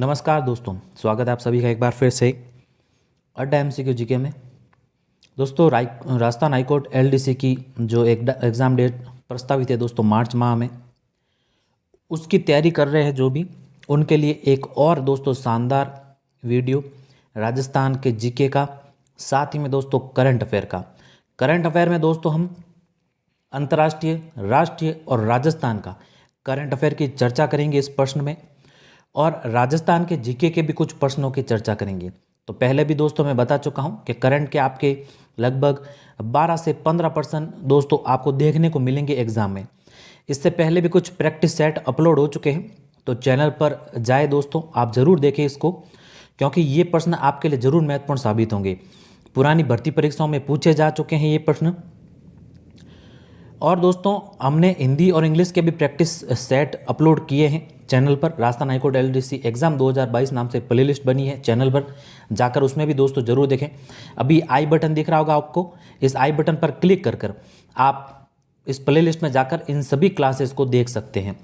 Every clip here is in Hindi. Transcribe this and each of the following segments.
नमस्कार दोस्तों, स्वागत है आप सभी का एक बार फिर से अड्डा एमसीक्यू जीके में। दोस्तों, राजस्थान हाईकोर्ट एलडीसी की जो एक एग्ज़ाम डेट प्रस्तावित है दोस्तों मार्च माह में, उसकी तैयारी कर रहे हैं जो भी, उनके लिए एक और दोस्तों शानदार वीडियो राजस्थान के जीके का, साथ ही में दोस्तों करंट अफेयर का। करंट अफेयर में दोस्तों हम अंतर्राष्ट्रीय, राष्ट्रीय और राजस्थान का करंट अफेयर की चर्चा करेंगे इस प्रश्न में, और राजस्थान के जीके के भी कुछ प्रश्नों की चर्चा करेंगे। तो पहले भी दोस्तों मैं बता चुका हूं कि करंट के आपके लगभग 12 से 15% दोस्तों आपको देखने को मिलेंगे एग्जाम में। इससे पहले भी कुछ प्रैक्टिस सेट अपलोड हो चुके हैं, तो चैनल पर जाए दोस्तों, आप ज़रूर देखें इसको, क्योंकि ये प्रश्न आपके लिए ज़रूर महत्वपूर्ण साबित होंगे। पुरानी भर्ती परीक्षाओं में पूछे जा चुके हैं ये प्रश्न। और दोस्तों हमने हिंदी और इंग्लिश के भी प्रैक्टिस सेट अपलोड किए हैं चैनल पर। राजस्थान हाईकोर्ट एलडीसी एग्जाम 2022 नाम से प्लेलिस्ट बनी है चैनल पर, जाकर उसमें भी दोस्तों जरूर देखें। अभी आई बटन दिख रहा होगा आपको, इस आई बटन पर क्लिक कर कर आप इस प्लेलिस्ट में जाकर इन सभी क्लासेस को देख सकते हैं।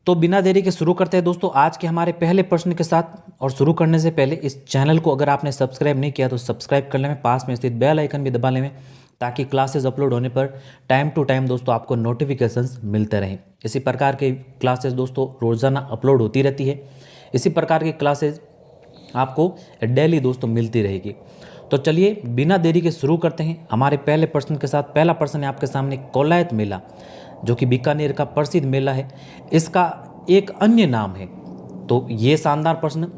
तो बिना देरी के शुरू करते हैं दोस्तों आज के हमारे पहले प्रश्न के साथ। और शुरू करने से पहले इस चैनल को अगर आपने सब्सक्राइब नहीं किया तो सब्सक्राइब कर लें, पास में स्थित बेल आइकन भी दबा लें, ताकि क्लासेस अपलोड होने पर टाइम टू टाइम दोस्तों आपको नोटिफिकेशंस मिलते रहें। इसी प्रकार के क्लासेस दोस्तों रोज़ाना अपलोड होती रहती है, इसी प्रकार की क्लासेस आपको डेली दोस्तों मिलती रहेगी। तो चलिए बिना देरी के शुरू करते हैं हमारे पहले प्रश्न के साथ। पहला प्रश्न है आपके सामने, कौलायत मेला जो कि बीकानेर का प्रसिद्ध मेला है, इसका एक अन्य नाम है। तो ये शानदार प्रश्न।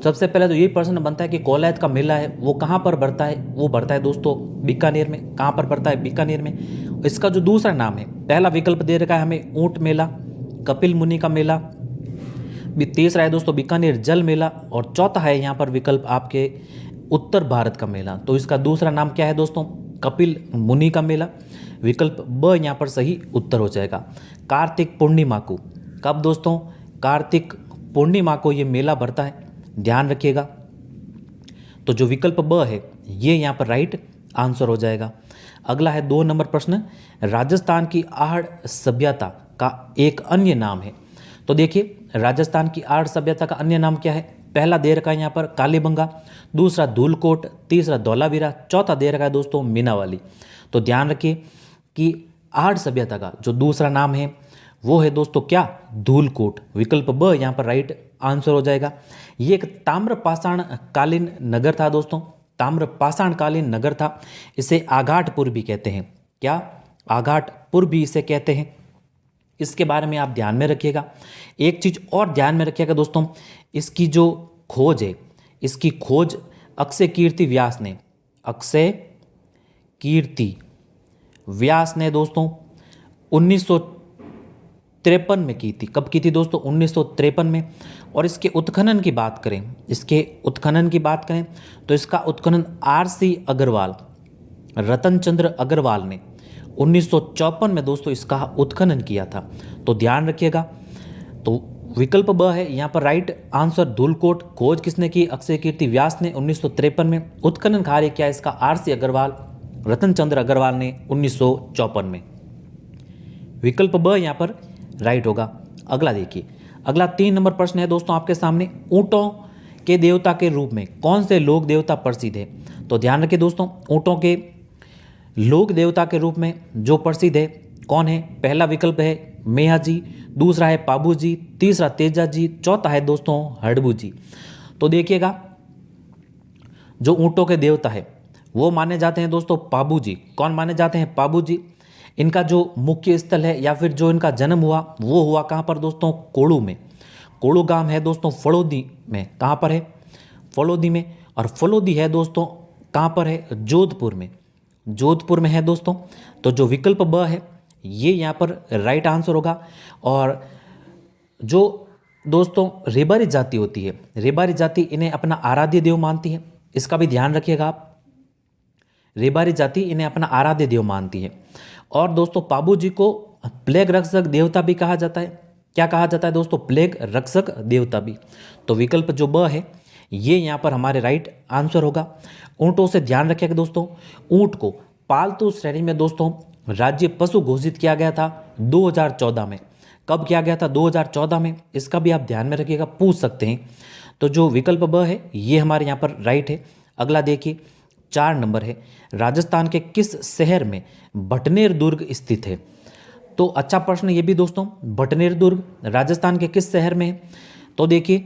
सबसे पहले तो यही प्रश्न बनता है कि कौलायत का मेला है वो कहाँ पर बढ़ता है? वो बढ़ता है दोस्तों बीकानेर में। कहाँ पर बढ़ता है? बीकानेर में। इसका जो दूसरा नाम है, पहला विकल्प दे रखा है हमें ऊंट मेला, कपिल मुनि का मेला, तीसरा है दोस्तों बीकानेर जल मेला, और चौथा है यहाँ पर विकल्प आपके उत्तर भारत का मेला। तो इसका दूसरा नाम क्या है दोस्तों? कपिल मुनि का मेला। विकल्प ब यहाँ पर सही उत्तर हो जाएगा। कार्तिक पूर्णिमा को, कब दोस्तों? कार्तिक पूर्णिमा को ये मेला बढ़ता है, ध्यान रखिएगा। तो जो विकल्प ब है ये यहाँ पर राइट आंसर हो जाएगा। अगला है 2 नंबर प्रश्न, राजस्थान की आहड़ सभ्यता का एक अन्य नाम है। तो देखिए राजस्थान की आहड़ सभ्यता का अन्य नाम क्या है? पहला दे रखा है यहाँ पर कालीबंगा, दूसरा धूलकोट, तीसरा धौलावीरा, चौथा दे रखा है दोस्तों मीनावाली। तो ध्यान रखिए कि आहड़ सभ्यता का जो दूसरा नाम है वो है दोस्तों क्या? धूलकोट। विकल्प ब यहाँ पर राइट आंसर हो जाएगा। ये एक ताम्रपाषाण कालीन नगर था दोस्तों, ताम्रपाषाण कालीन नगर था। इसे आघाटपुर भी कहते हैं। क्या? आघाटपुर भी इसे कहते हैं। इसके बारे में आप ध्यान में रखिएगा। एक चीज और ध्यान में रखिएगा दोस्तों, इसकी जो खोज है, इसकी खोज अक्षय कीर्ति व्यास ने, अक्षय कीर्ति व्यास ने दोस्तों 1953 में की थी। कब की थी दोस्तों? 1953 में। और इसके उत्खनन की बात करें, इसके उत्खनन की बात करें तो इसका उत्खनन आर.सी. अग्रवाल, रतन चंद्र अग्रवाल ने 1954 में दोस्तों इसका उत्खनन किया था। तो ध्यान रखिएगा। तो विकल्प ब है यहाँ पर राइट आंसर, धूलकोट। खोज किसने की? अक्षय कीर्ति व्यास ने 1953 में। उत्खनन कार्य किया इसका आर.सी. अग्रवाल, रतन चंद्र अग्रवाल ने 1954 में। विकल्प ब यहाँ पर राइट होगा। अगला देखिए, अगला 3 नंबर प्रश्न है दोस्तों आपके सामने, ऊंटों के देवता के रूप में कौन से लोक देवता प्रसिद्ध है? तो ध्यान रखिए दोस्तों, ऊंटों के लोक देवता के रूप में जो प्रसिद्ध है कौन है? पहला विकल्प है मेहा जी, दूसरा है पाबू जी, तीसरा तेजा जी, चौथा है दोस्तों हड़बू जी। तो देखिएगा जो ऊंटों के देवता है वो माने जाते हैं दोस्तों पाबू जी। कौन माने जाते हैं? पाबू जी। इनका जो मुख्य स्थल है या फिर जो इनका जन्म हुआ वो हुआ कहाँ पर दोस्तों? कोड़ू में। कोड़ू गांव है दोस्तों फलोदी में। कहाँ पर है? फलोदी में। और फलोदी है दोस्तों कहाँ पर है? जोधपुर में। जोधपुर में है दोस्तों। तो जो विकल्प ब है ये यहाँ पर राइट आंसर होगा। और जो दोस्तों रेबारी जाति होती है, रेबारी जाति इन्हें अपना आराध्य देव मानती है। इसका भी ध्यान रखिएगा आप, रेबारी जाति इन्हें अपना आराध्य देव मानती है। और दोस्तों पाबू जी को प्लेग रक्षक देवता भी कहा जाता है। क्या कहा जाता है दोस्तों? प्लेग रक्षक देवता भी। तो विकल्प जो ब है ये यहाँ पर हमारे राइट आंसर होगा। ऊंटों से ध्यान रखिएगा दोस्तों, ऊंट को पालतू श्रेणी में दोस्तों राज्य पशु घोषित किया गया था 2014 में। कब किया गया था? 2014 में। इसका भी आप ध्यान में रखिएगा, पूछ सकते हैं। तो जो विकल्प ब है ये हमारे यहाँ पर राइट है। अगला देखिए 4 नंबर है, राजस्थान के किस शहर में भटनेर दुर्ग स्थित है? तो अच्छा प्रश्न ये भी दोस्तों। भटनेर दुर्ग राजस्थान के किस शहर में है? तो देखिए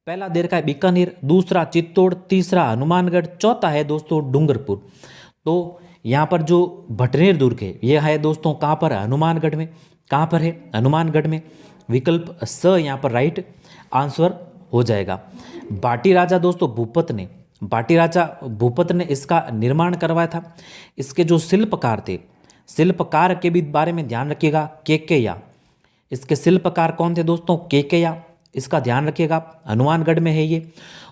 पहला दे रखा है बीकानेर, दूसरा चित्तौड़, तीसरा हनुमानगढ़, चौथा है दोस्तों डूंगरपुर। तो यहाँ पर जो भटनेर दुर्ग है ये है दोस्तों कहाँ पर? हनुमानगढ़ में। कहाँ पर है? हनुमानगढ़ में। विकल्प स यहाँ पर राइट आंसर हो जाएगा। बाटी राजा दोस्तों भूपत ने इसका निर्माण करवाया था। इसके जो शिल्पकार थे, शिल्पकार के भी बारे में ध्यान रखिएगा, केकेया। इसके शिल्पकार कौन थे दोस्तों? केकेया। इसका ध्यान रखिएगा, हनुमानगढ़ में है ये।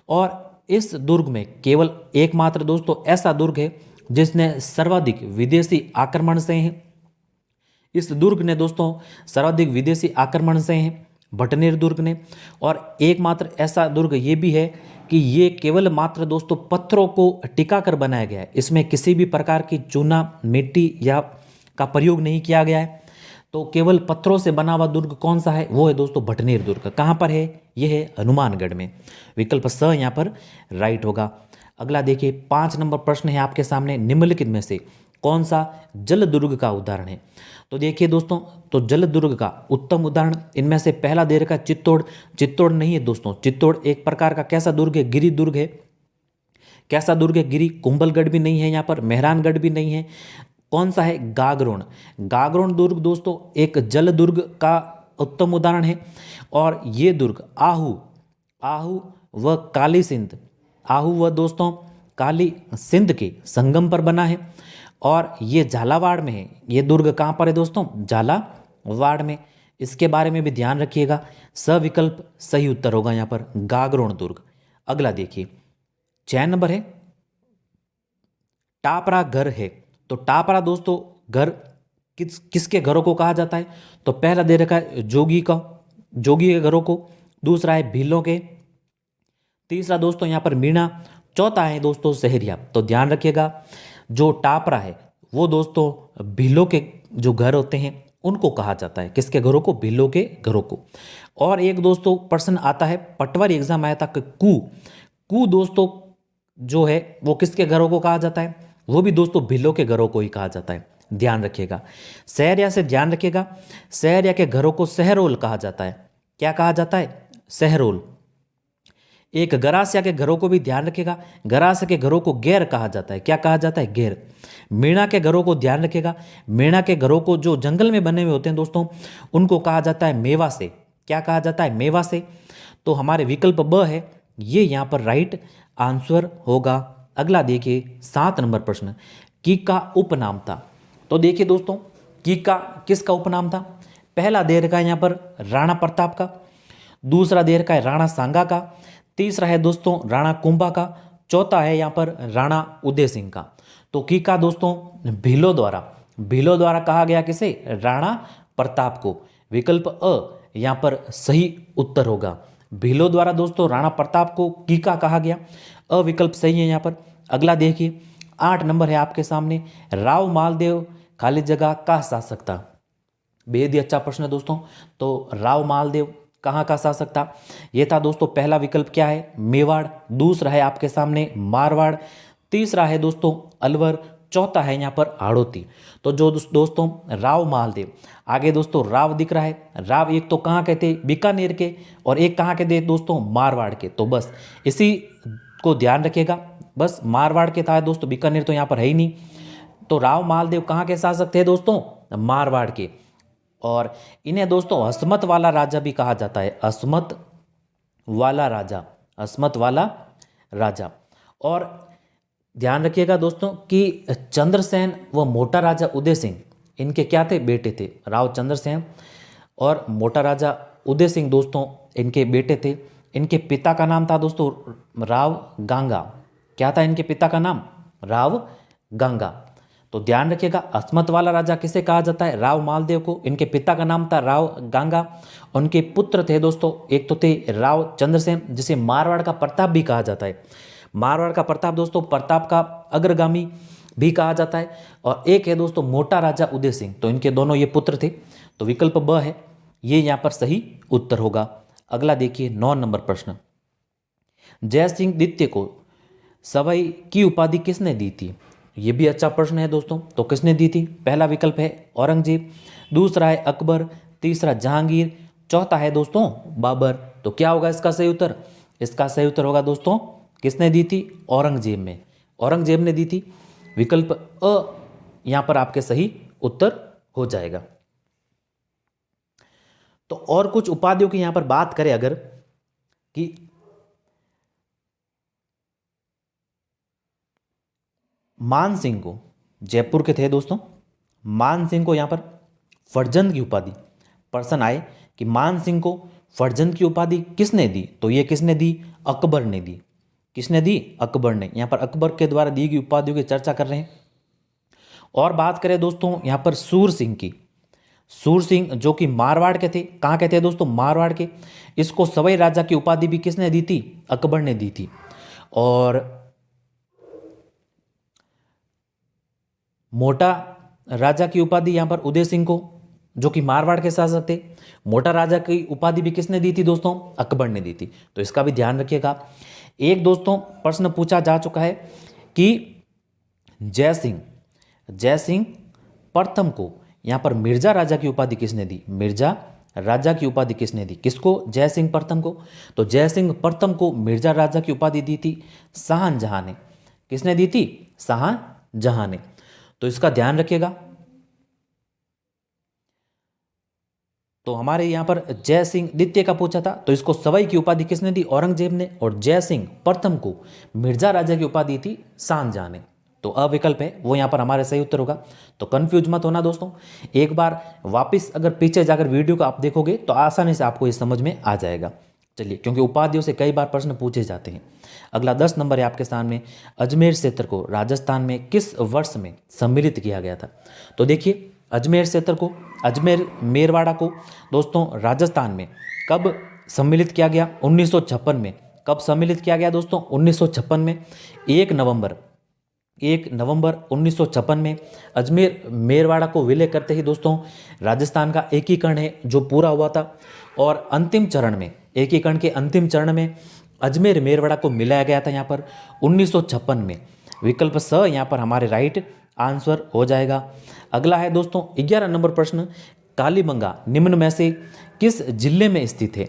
और इस दुर्ग में केवल एकमात्र दोस्तों ऐसा दुर्ग है जिसने सर्वाधिक विदेशी आक्रमण सहे हैं। इस दुर्ग ने दोस्तों सर्वाधिक विदेशी आक्रमण सहे हैं, भटनेर दुर्ग ने। और एकमात्र ऐसा दुर्ग ये भी है कि ये केवल मात्र दोस्तों पत्थरों को टिका कर बनाया गया है। इसमें किसी भी प्रकार की चूना, मिट्टी या का प्रयोग नहीं किया गया है। तो केवल पत्थरों से बना हुआ दुर्ग कौन सा है? वो है दोस्तों भटनेर दुर्ग। कहाँ पर है? ये है हनुमानगढ़ में। विकल्प स यहाँ पर राइट होगा। अगला देखिए 5 नंबर प्रश्न है आपके सामने, निम्नलिखित में से कौन सा जल दुर्ग का उदाहरण है? तो देखिए दोस्तों, तो जल दुर्ग का उत्तम उदाहरण इनमें से पहला दे रखा है चित्तौड़। चित्तौड़ नहीं है दोस्तों, चित्तौड़ एक प्रकार का कैसा दुर्ग है? गिरि दुर्ग है। कैसा दुर्ग है? गिरि। कुंभलगढ़ भी नहीं है यहाँ पर, मेहरानगढ़ भी नहीं है। कौन सा है? गागरोण। गागरोण दुर्ग दोस्तों एक जल दुर्ग का उत्तम उदाहरण है। और ये दुर्ग आहू व काली सिंध, आहू व दोस्तों काली सिंध के संगम पर बना है। और ये झालावाड़ में है। ये दुर्ग कहाँ पर है दोस्तों? झालावाड़ में। इसके बारे में भी ध्यान रखिएगा। सविकल्प सही उत्तर होगा यहाँ पर गागरोण दुर्ग। अगला देखिए 6 नंबर है, टापरा घर है। तो टापरा दोस्तों घर किसके घरों को कहा जाता है? तो पहला दे रखा है जोगी के घरों को, दूसरा है भीलों के, तीसरा दोस्तों यहाँ पर मीणा, चौथा है दोस्तों सहरिया। तो ध्यान रखिएगा, जो टापरा है वो दोस्तों भीलों के जो घर होते हैं उनको कहा जाता है। किसके घरों को? भीलों के घरों को। और एक दोस्तों प्रश्न आता है, पटवारी एग्जाम आया था कि कू दोस्तों जो है वो किसके घरों को कहा जाता है? वो भी दोस्तों भीलों के घरों को ही कहा जाता है। ध्यान रखिएगा। सहरिया से ध्यान रखिएगा, सहरिया के घरों को सहरोल कहा जाता है। क्या कहा जाता है? सहरोल। एक गरासिया के घरों को भी ध्यान रखिएगा, गरासिया के घरों को गैर कहा जाता है। क्या कहा जाता है? गैर। मीणा के घरों को ध्यान रखिएगा, मीणा के घरों को जो जंगल में बने हुए होते हैं दोस्तों उनको कहा जाता है मेवा से। क्या कहा जाता है? मेवा से। तो हमारे विकल्प ब है ये यहाँ पर राइट आंसर होगा। अगला देखिए 7 नंबर प्रश्न, की का उपनाम था। तो देखिए दोस्तों की का किसका उपनाम था? पहला दे रखा है यहाँ पर राणा प्रताप का, दूसरा दे रखा है राणा सांगा का, तीसरा है दोस्तों राणा कुंभा का, चौथा है यहाँ पर राणा उदय सिंह का। तो की का दोस्तों भीलों द्वारा कहा गया किसे? राणा प्रताप को। विकल्प अ यहाँ पर सही उत्तर होगा। भीलों द्वारा दोस्तों राणा प्रताप को की का कहा गया। अ विकल्प सही है यहाँ पर। अगला देखिए 8 नंबर है आपके सामने, राव मालदेव खाली जगह का शासक था। बेहद ही अच्छा प्रश्न है दोस्तों। तो राव मालदेव कहाँ का शासक था? ये था दोस्तों पहला विकल्प क्या है? मेवाड़, दूसरा है आपके सामने मारवाड़, तीसरा है दोस्तों अलवर, चौथा है यहाँ पर हाड़ौती। तो जो दोस्तों राव मालदेव, आगे दोस्तों राव दिख रहा है, राव एक तो कहाँ के थे? बीकानेर के, और एक कहाँ के थे दोस्तों? मारवाड़ के। तो बस इसी को ध्यान रखिएगा, बस मारवाड़ के था दोस्तों, बीकानेर तो यहाँ पर है ही नहीं। तो राव मालदेव कहाँ के शासक थे दोस्तों? मारवाड़ के। और इन्हें दोस्तों अस्मत वाला राजा भी कहा जाता है, अस्मत वाला राजा। और ध्यान रखिएगा दोस्तों कि चंद्रसेन व मोटा राजा उदय सिंह इनके क्या थे? बेटे थे। राव चंद्रसेन और मोटा राजा उदय सिंह दोस्तों इनके बेटे थे। इनके पिता का नाम था दोस्तों राव गांगा। क्या था इनके पिता का नाम? राव गांगा। तो ध्यान रखिएगा, अस्मत वाला राजा किसे कहा जाता है? राव मालदेव को। इनके पिता का नाम था राव गांगा। उनके पुत्र थे दोस्तों, एक तो थे राव चंद्रसेन जिसे मारवाड़ का प्रताप भी कहा जाता है। मारवाड़ का प्रताप दोस्तों प्रताप का अग्रगामी भी कहा जाता है। और एक है दोस्तों मोटा राजा उदय सिंह, तो इनके दोनों ये पुत्र थे, तो विकल्प ब है ये यहाँ पर सही उत्तर होगा। अगला देखिए 9 नंबर प्रश्न, जय सिंह द्वितीय को सवाई की उपाधि किसने दी थी? ये भी अच्छा प्रश्न है दोस्तों। तो किसने दी थी? पहला विकल्प है औरंगजेब, दूसरा है अकबर, तीसरा जहांगीर, चौथा है दोस्तों बाबर। तो क्या होगा इसका सही उत्तर? इसका सही उत्तर होगा दोस्तों किसने दी थी? औरंगजेब में, औरंगजेब ने दी थी। विकल्प अ यहां पर आपके सही उत्तर हो जाएगा। तो और कुछ उपाधियों की यहां पर बात करें अगर, कि मान सिंह को, जयपुर के थे दोस्तों, मान सिंह को यहां पर फरजंद की उपाधि, प्रश्न आए कि मान सिंह को फरजंद की उपाधि किसने दी? तो ये किसने दी? अकबर ने दी। किसने दी? अकबर ने। यहां पर अकबर के द्वारा दी गई उपाधियों की चर्चा कर रहे हैं। और बात करें दोस्तों यहां पर सूर सिंह की, सूर सिंह जो कि मारवाड़ के थे, कहां के थे दोस्तों? मारवाड़ के। इसको सवाई राजा की उपाधि भी किसने दी थी? अकबर ने दी थी। और मोटा राजा की उपाधि यहां पर उदय सिंह को, जो कि मारवाड़ के शासक थे, मोटा राजा की उपाधि भी किसने दी थी दोस्तों? अकबर ने दी थी। तो इसका भी ध्यान रखिएगा। एक दोस्तों प्रश्न पूछा जा चुका है कि जय सिंह प्रथम को यहां पर मिर्जा राजा की उपाधि किसने दी? मिर्जा राजा की उपाधि किसने दी? किसको? जय सिंह प्रथम को। तो जय सिंह प्रथम को मिर्जा राजा की उपाधि दी थी शाहजहां ने। किसने दी थी? शाहजहां ने। तो इसका ध्यान रखिएगा। तो हमारे यहां पर जय सिंह द्वितीय का पूछा था, तो इसको सवाई की उपाधि किसने दी? औरंगजेब ने। और जय सिंह प्रथम को मिर्जा राजा की उपाधि थी शाहजहां ने। तो अविकल्प है वो यहां पर हमारे सही उत्तर होगा। तो कंफ्यूज मत होना दोस्तों, एक बार वापस अगर पीछे जाकर वीडियो को आप देखोगे तो आसानी से आपको ये समझ में आ जाएगा। चलिए, क्योंकि उपाधियों से कई बार प्रश्न पूछे जाते हैं। अगला 10 नंबर है आपके सामने, अजमेर क्षेत्र को राजस्थान में किस वर्ष में सम्मिलित किया गया था? तो देखिए, अजमेर क्षेत्र को, अजमेर मेरवाड़ा को दोस्तों राजस्थान में कब सम्मिलित किया गया? 1956 में। कब सम्मिलित किया गया दोस्तों? 1956 में। 1 नवंबर 1956 में अजमेर मेरवाड़ा को विलय करते ही दोस्तों राजस्थान का एकीकरण है जो पूरा हुआ था। और अंतिम चरण में, एकीकरण के अंतिम चरण में अजमेर मेरवाड़ा को मिलाया गया था यहाँ पर 1956 में। विकल्प स यहाँ पर हमारे राइट आंसर हो जाएगा। अगला है दोस्तों 11 नंबर प्रश्न, कालीबंगा निम्न में से किस जिले में स्थित है?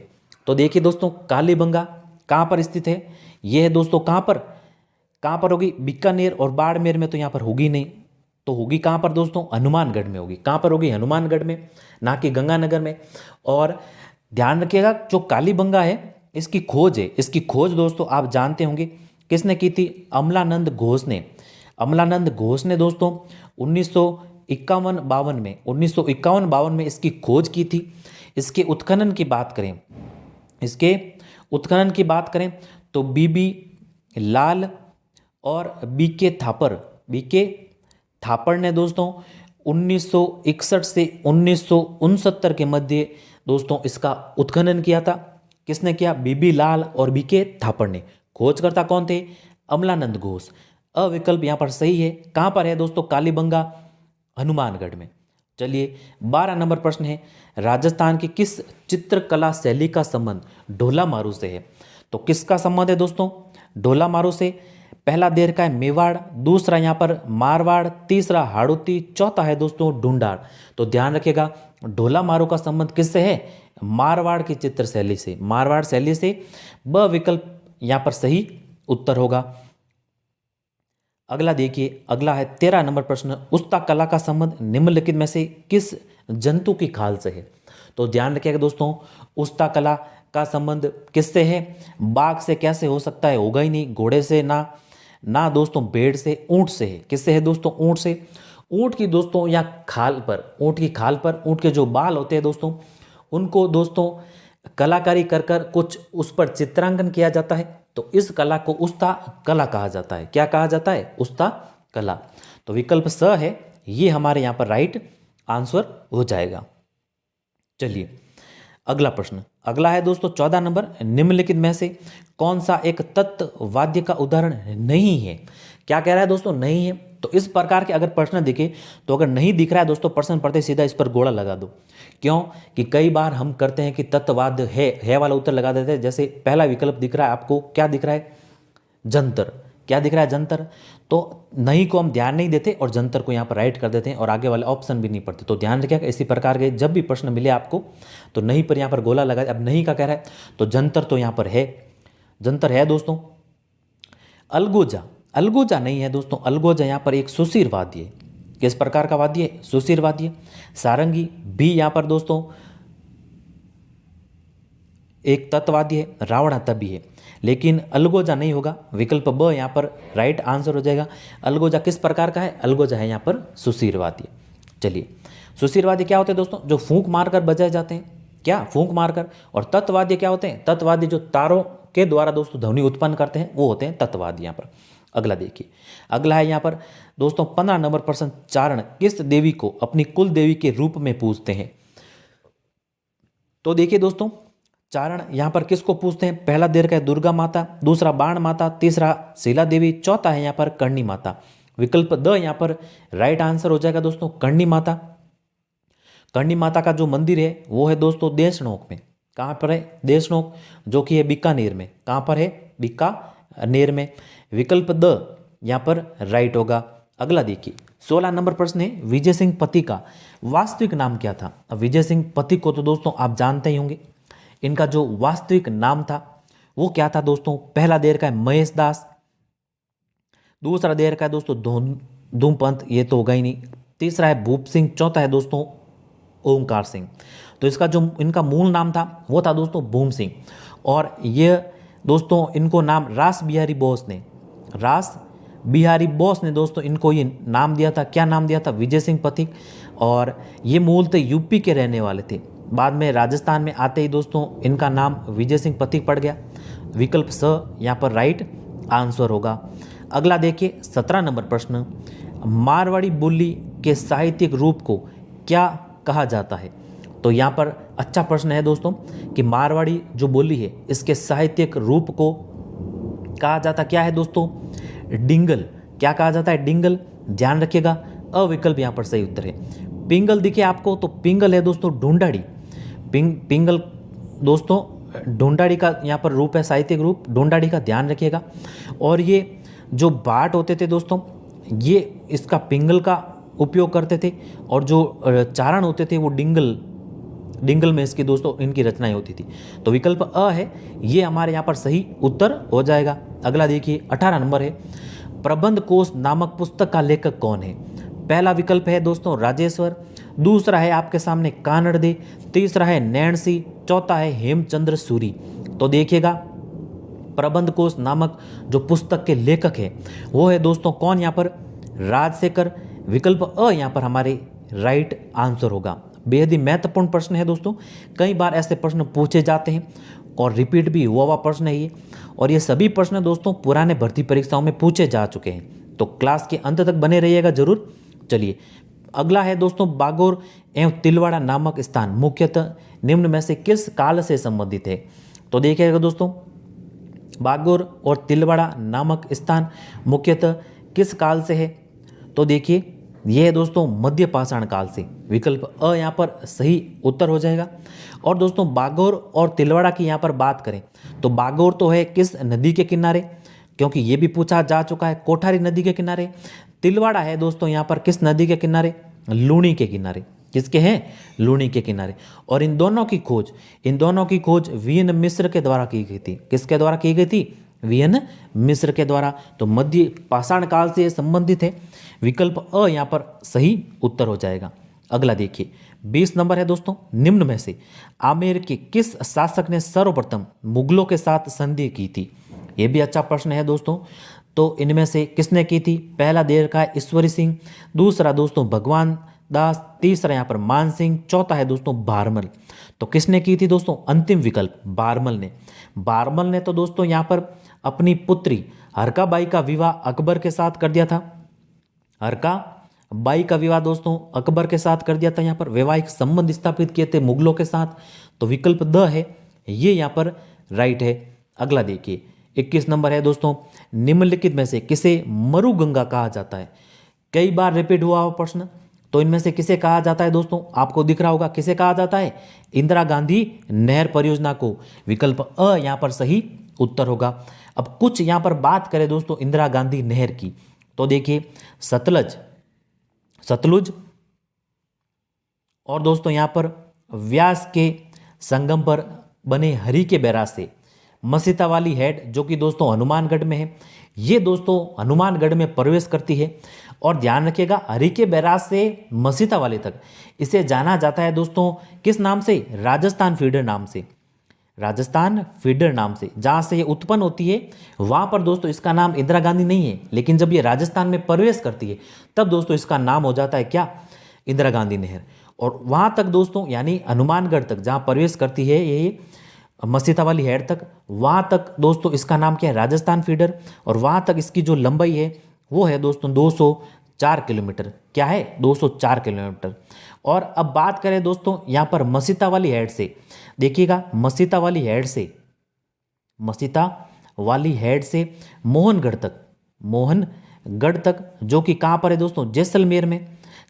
तो देखिए दोस्तों, कालीबंगा कहाँ पर स्थित है? यह है दोस्तों कहाँ पर होगी? बीकानेर और बाड़मेर में तो यहाँ पर होगी नहीं, तो होगी कहाँ पर दोस्तों? हनुमानगढ़ में होगी। कहाँ पर होगी? हनुमानगढ़ में, ना कि गंगानगर में। और ध्यान रखिएगा, जो कालीबंगा है इसकी खोज है, इसकी खोज दोस्तों आप जानते होंगे किसने की थी? अमलानंद घोष ने। अमलानंद घोष ने दोस्तों 1951-52 में इसकी खोज की थी। इसके उत्खनन की बात करें तो बीबी लाल और बीके थापर ने दोस्तों 1961 से 1969 के मध्य दोस्तों इसका उत्खनन किया था। किसने किया? बीबी लाल और बीके थापर ने। खोजकर्ता कौन थे? अमलानंद घोष। अविकल्प यहां पर सही है। कहां पर है दोस्तों? कालीबंगा, हनुमानगढ़ में। चलिए, 12 नंबर प्रश्न है, राजस्थान की किस चित्रकला शैली का संबंध ढोला मारू से है? तो किसका संबंध है दोस्तों ढोला मारू से? पहला दे रखा है मेवाड़, दूसरा यहाँ पर मारवाड़, तीसरा हाड़ौती, चौथा है दोस्तों ढूंढाड़। तो ध्यान रखिएगा, ढोला मारू का संबंध किससे है? मारवाड़ की चित्र शैली से, मारवाड़ शैली से। ब विकल्प यहाँ पर सही उत्तर होगा। अगला देखिए, अगला है 13 नंबर प्रश्न, उस्ता कला का संबंध निम्नलिखित में से किस जंतु की खाल से है? तो ध्यान रखिएगा दोस्तों, उस्ता कला का संबंध किससे है? बाघ से कैसे हो सकता है? होगा ही नहीं। घोड़े से ना दोस्तों, भेड़ से, ऊंट से है। किससे है दोस्तों? ऊंट से। ऊंट की दोस्तों या खाल पर, ऊंट की खाल पर ऊंट के जो बाल होते हैं दोस्तों, उनको दोस्तों कलाकारी कर कुछ उस पर चित्रांकन किया जाता है। तो इस कला को उस्ता कला कहा जाता है। क्या कहा जाता है? उस्ता कला। तो विकल्प स है ये हमारे यहाँ पर राइट आंसर हो जाएगा। चलिए, अगला प्रश्न, अगला है दोस्तों 14 नंबर, निम्नलिखित में से कौन सा एक तत्व वाद्य का उदाहरण नहीं है? क्या कह रहा है दोस्तों? नहीं है। तो तो इस प्रकार के अगर प्रश्न दिखे तो अगर नहीं दिख रहा है दोस्तों प्रश्न पढ़ते सीधा इस पर गोला लगा दो। क्यों कि कई बार हम करते हैं कि तत्ववाद है वाला उत्तर लगा देते हैं। जैसे पहला विकल्प दिख रहा है आपको, क्या दिख रहा है, जंतर, क्या दिख रहा है, जंतर। तो नहीं को हम ध्यान नहीं देते और जंतर को यहाँ पर राइट कर देते हैं और आगे वाले ऑप्शन भी नहीं पढ़ते। तो ध्यान रखिएगा इसी प्रकार के जब भी प्रश्न मिले आपको तो नहीं पर यहाँ पर गोला लगा। अब नहीं का कह रहा है तो जंतर तो यहाँ पर है, जंतर है दोस्तों। अलगोजा, अलगोजा नहीं है दोस्तों, अलगोजा यहाँ पर एक सुशीर वाद्य है। किस प्रकार का वाद्य है, सुशीर वाद्य। सारंगी भी यहाँ पर दोस्तों एक तत्वाद्य है, रावणा तभी है, लेकिन अलगोजा नहीं होगा। विकल्प ब यहाँ पर राइट आंसर हो जाएगा। अलगोजा किस प्रकार का है, अलगोजा है यहाँ पर सुशीर वाद्य। चलिए सुशीर वाद्य क्या होते हैं दोस्तों, जो फूंक मारकर बजाए जाते हैं, क्या फूंक मारकर। और तत्वाद्य क्या होते हैं, तत्वाद्य जो तारों के द्वारा दोस्तों ध्वनि उत्पन्न करते हैं वो होते हैं तत्वाद्य। यहाँ पर अगला देखिए, अगला है यहाँ पर दोस्तों 15 नंबर प्रश्न, चारण किस देवी को अपनी कुल देवी के रूप में पूजते हैं। तो देखिए दोस्तों चारण यहाँ पर किसको पूछते हैं, पहला देर का है दुर्गा माता, दूसरा बाण माता, तीसरा शीला देवी, चौथा है यहाँ पर कर्णी माता। विकल्प द यहाँ पर राइट आंसर हो जाएगा दोस्तों, कर्णी माता। कर्णी माता का जो मंदिर है वो है दोस्तों देशनोक में। कहाँ पर है, देशनोक, जो कि है बीकानेर में। कहाँ पर है, बीकानेर में। विकल्प द यहाँ पर राइट होगा। अगला देखिए 16 नंबर प्रश्न है, विजय सिंह पति का वास्तविक नाम क्या था। अब विजय सिंह पति को तो दोस्तों आप जानते ही होंगे, इनका जो वास्तविक नाम था वो क्या था दोस्तों। पहला देर का है महेश दास, दूसरा देर का है दोस्तों धूमपंत, ये तो होगा ही नहीं, तीसरा है भूप सिंह, चौथा है दोस्तों ओमकार सिंह। तो इसका जो इनका मूल नाम था वो था दोस्तों भूम सिंह। और ये दोस्तों इनको नाम रास बिहारी बोस ने, रास बिहारी बोस ने दोस्तों इनको ये नाम दिया था। क्या नाम दिया था, विजय सिंह पथिक। और ये मूलतः यूपी के रहने वाले थे, बाद में राजस्थान में आते ही दोस्तों इनका नाम विजय सिंह पथिक पड़ गया। विकल्प स यहाँ पर राइट आंसर होगा। अगला देखिए 17 नंबर प्रश्न, मारवाड़ी बोली के साहित्यिक रूप को क्या कहा जाता है। तो यहाँ पर अच्छा प्रश्न है दोस्तों कि मारवाड़ी जो बोली है इसके साहित्यिक रूप को कहा जाता क्या है दोस्तों, डिंगल। क्या कहा जाता है, डिंगल। ध्यान रखिएगा अविकल्प यहाँ पर सही उत्तर है। पिंगल दिखे आपको तो पिंगल है दोस्तों ढूंढाड़ी। पिंगल दोस्तों ढूंढाड़ी का यहाँ पर रूप है, साहित्यिक रूप ढूंढाड़ी का, ध्यान रखिएगा। और ये जो भाट होते थे दोस्तों ये इसका पिंगल का उपयोग करते थे, और जो चारण होते थे वो डिंगल में इसकी दोस्तों इनकी रचनाएं होती थी। तो विकल्प अ है ये हमारे यहाँ पर सही उत्तर हो जाएगा। अगला देखिए 18 नंबर है, प्रबंध कोश नामक पुस्तक का लेखक कौन है। पहला विकल्प है दोस्तों राजेश्वर, दूसरा है आपके सामने कानड़ दे, तीसरा है नैण सिंह, चौथा है हेमचंद्र सूरी। तो देखिएगा प्रबंध कोश नामक जो पुस्तक के लेखक है वो है दोस्तों कौन, यहाँ पर राजशेखर। विकल्प अ यहाँ पर हमारे राइट आंसर होगा। बेहद ही महत्वपूर्ण प्रश्न है दोस्तों, कई बार ऐसे प्रश्न पूछे जाते हैं और रिपीट भी हुआ प्रश्न है ये, और ये सभी प्रश्न दोस्तों पुराने भर्ती परीक्षाओं में पूछे जा चुके हैं। तो क्लास के अंत तक बने रहिएगा जरूर। चलिए अगला है दोस्तों, बागोर एवं तिलवाड़ा नामक स्थान मुख्यतः निम्न में से किस काल से संबंधित है। तो देखिएगा दोस्तों बागोर और तिलवाड़ा नामक स्थान मुख्यतः किस काल से है। तो देखिए यह है दोस्तों मध्य पाषाण काल से। विकल्प अ यहाँ पर सही उत्तर हो जाएगा। और दोस्तों बागोर और तिलवाड़ा की यहाँ पर बात करें तो बागोर तो है किस नदी के किनारे, क्योंकि ये भी पूछा जा चुका है, कोठारी नदी के किनारे। तिलवाड़ा है दोस्तों यहाँ पर किस नदी के किनारे, लूणी के किनारे। किसके हैं, लूणी के किनारे। और इन दोनों की खोज वीएन मिश्र के द्वारा की गई थी। किसके द्वारा की गई थी, वीएन मिश्र के द्वारा। तो मध्य पाषाण काल से संबंधित है। विकल्प अ यहाँ पर सही उत्तर हो जाएगा। अगला देखिए 20 नंबर है दोस्तों, निम्न में से आमेर के किस शासक ने सर्वप्रथम मुगलों के साथ संधि की थी। यह भी अच्छा प्रश्न है दोस्तों। तो इनमें से किसने की थी, पहला देर का ईश्वरी सिंह, दूसरा दोस्तों भगवान दास, तीसरा यहाँ पर मान सिंह, चौथा है दोस्तों बारमल। तो किसने की थी दोस्तों, अंतिम विकल्प बारमल ने तो दोस्तों यहाँ पर अपनी पुत्री हरका बाई का विवाह अकबर के साथ कर दिया था। हरका बाई का विवाह दोस्तों अकबर के साथ कर दिया था, यहाँ पर वैवाहिक संबंध स्थापित किए थे मुगलों के साथ। तो विकल्प द है ये यहाँ पर राइट है। अगला देखिए 21 नंबर है दोस्तों, निम्नलिखित में से किसे मरुगंगा कहा जाता है। कई बार रिपीट हुआ हुआ प्रश्न, तो इनमें से किसे कहा जाता है दोस्तों, आपको दिख रहा होगा किसे कहा जाता है, इंदिरा गांधी नहर परियोजना को। विकल्प अ यहाँ पर सही उत्तर होगा। अब कुछ यहाँ पर बात करें दोस्तों इंदिरा गांधी नहर की, तो देखिए सतलुज और दोस्तों यहाँ पर व्यास के संगम पर बने हरी के बैराज से मसीता वाली हेड, जो कि दोस्तों हनुमानगढ़ में है, ये दोस्तों हनुमानगढ़ में प्रवेश करती है। और ध्यान रखिएगा हरी के बैराज से मसीता वाली तक इसे जाना जाता है दोस्तों किस नाम से, राजस्थान फीडर नाम से। राजस्थान फीडर नाम से जहाँ से ये उत्पन्न होती है, वहाँ पर दोस्तों इसका नाम इंदिरा गांधी नहीं है, लेकिन जब ये राजस्थान में प्रवेश करती है तब दोस्तों इसका नाम हो जाता है क्या, इंदिरा गांधी नहर। और वहाँ तक दोस्तों यानी हनुमानगढ़ तक जहाँ प्रवेश करती है ये मसीता वाली हेड तक, वहाँ तक दोस्तों इसका नाम क्या है, राजस्थान फीडर। और वहाँ तक इसकी जो लंबाई है वो है दोस्तों 204 किलोमीटर। क्या है, 204 किलोमीटर। और अब बात करें दोस्तों यहाँ पर मसीता वाली हेड से, देखिएगा मसीता वाली हेड से मोहनगढ़ तक जो कि कहाँ पर है दोस्तों, जैसलमेर में।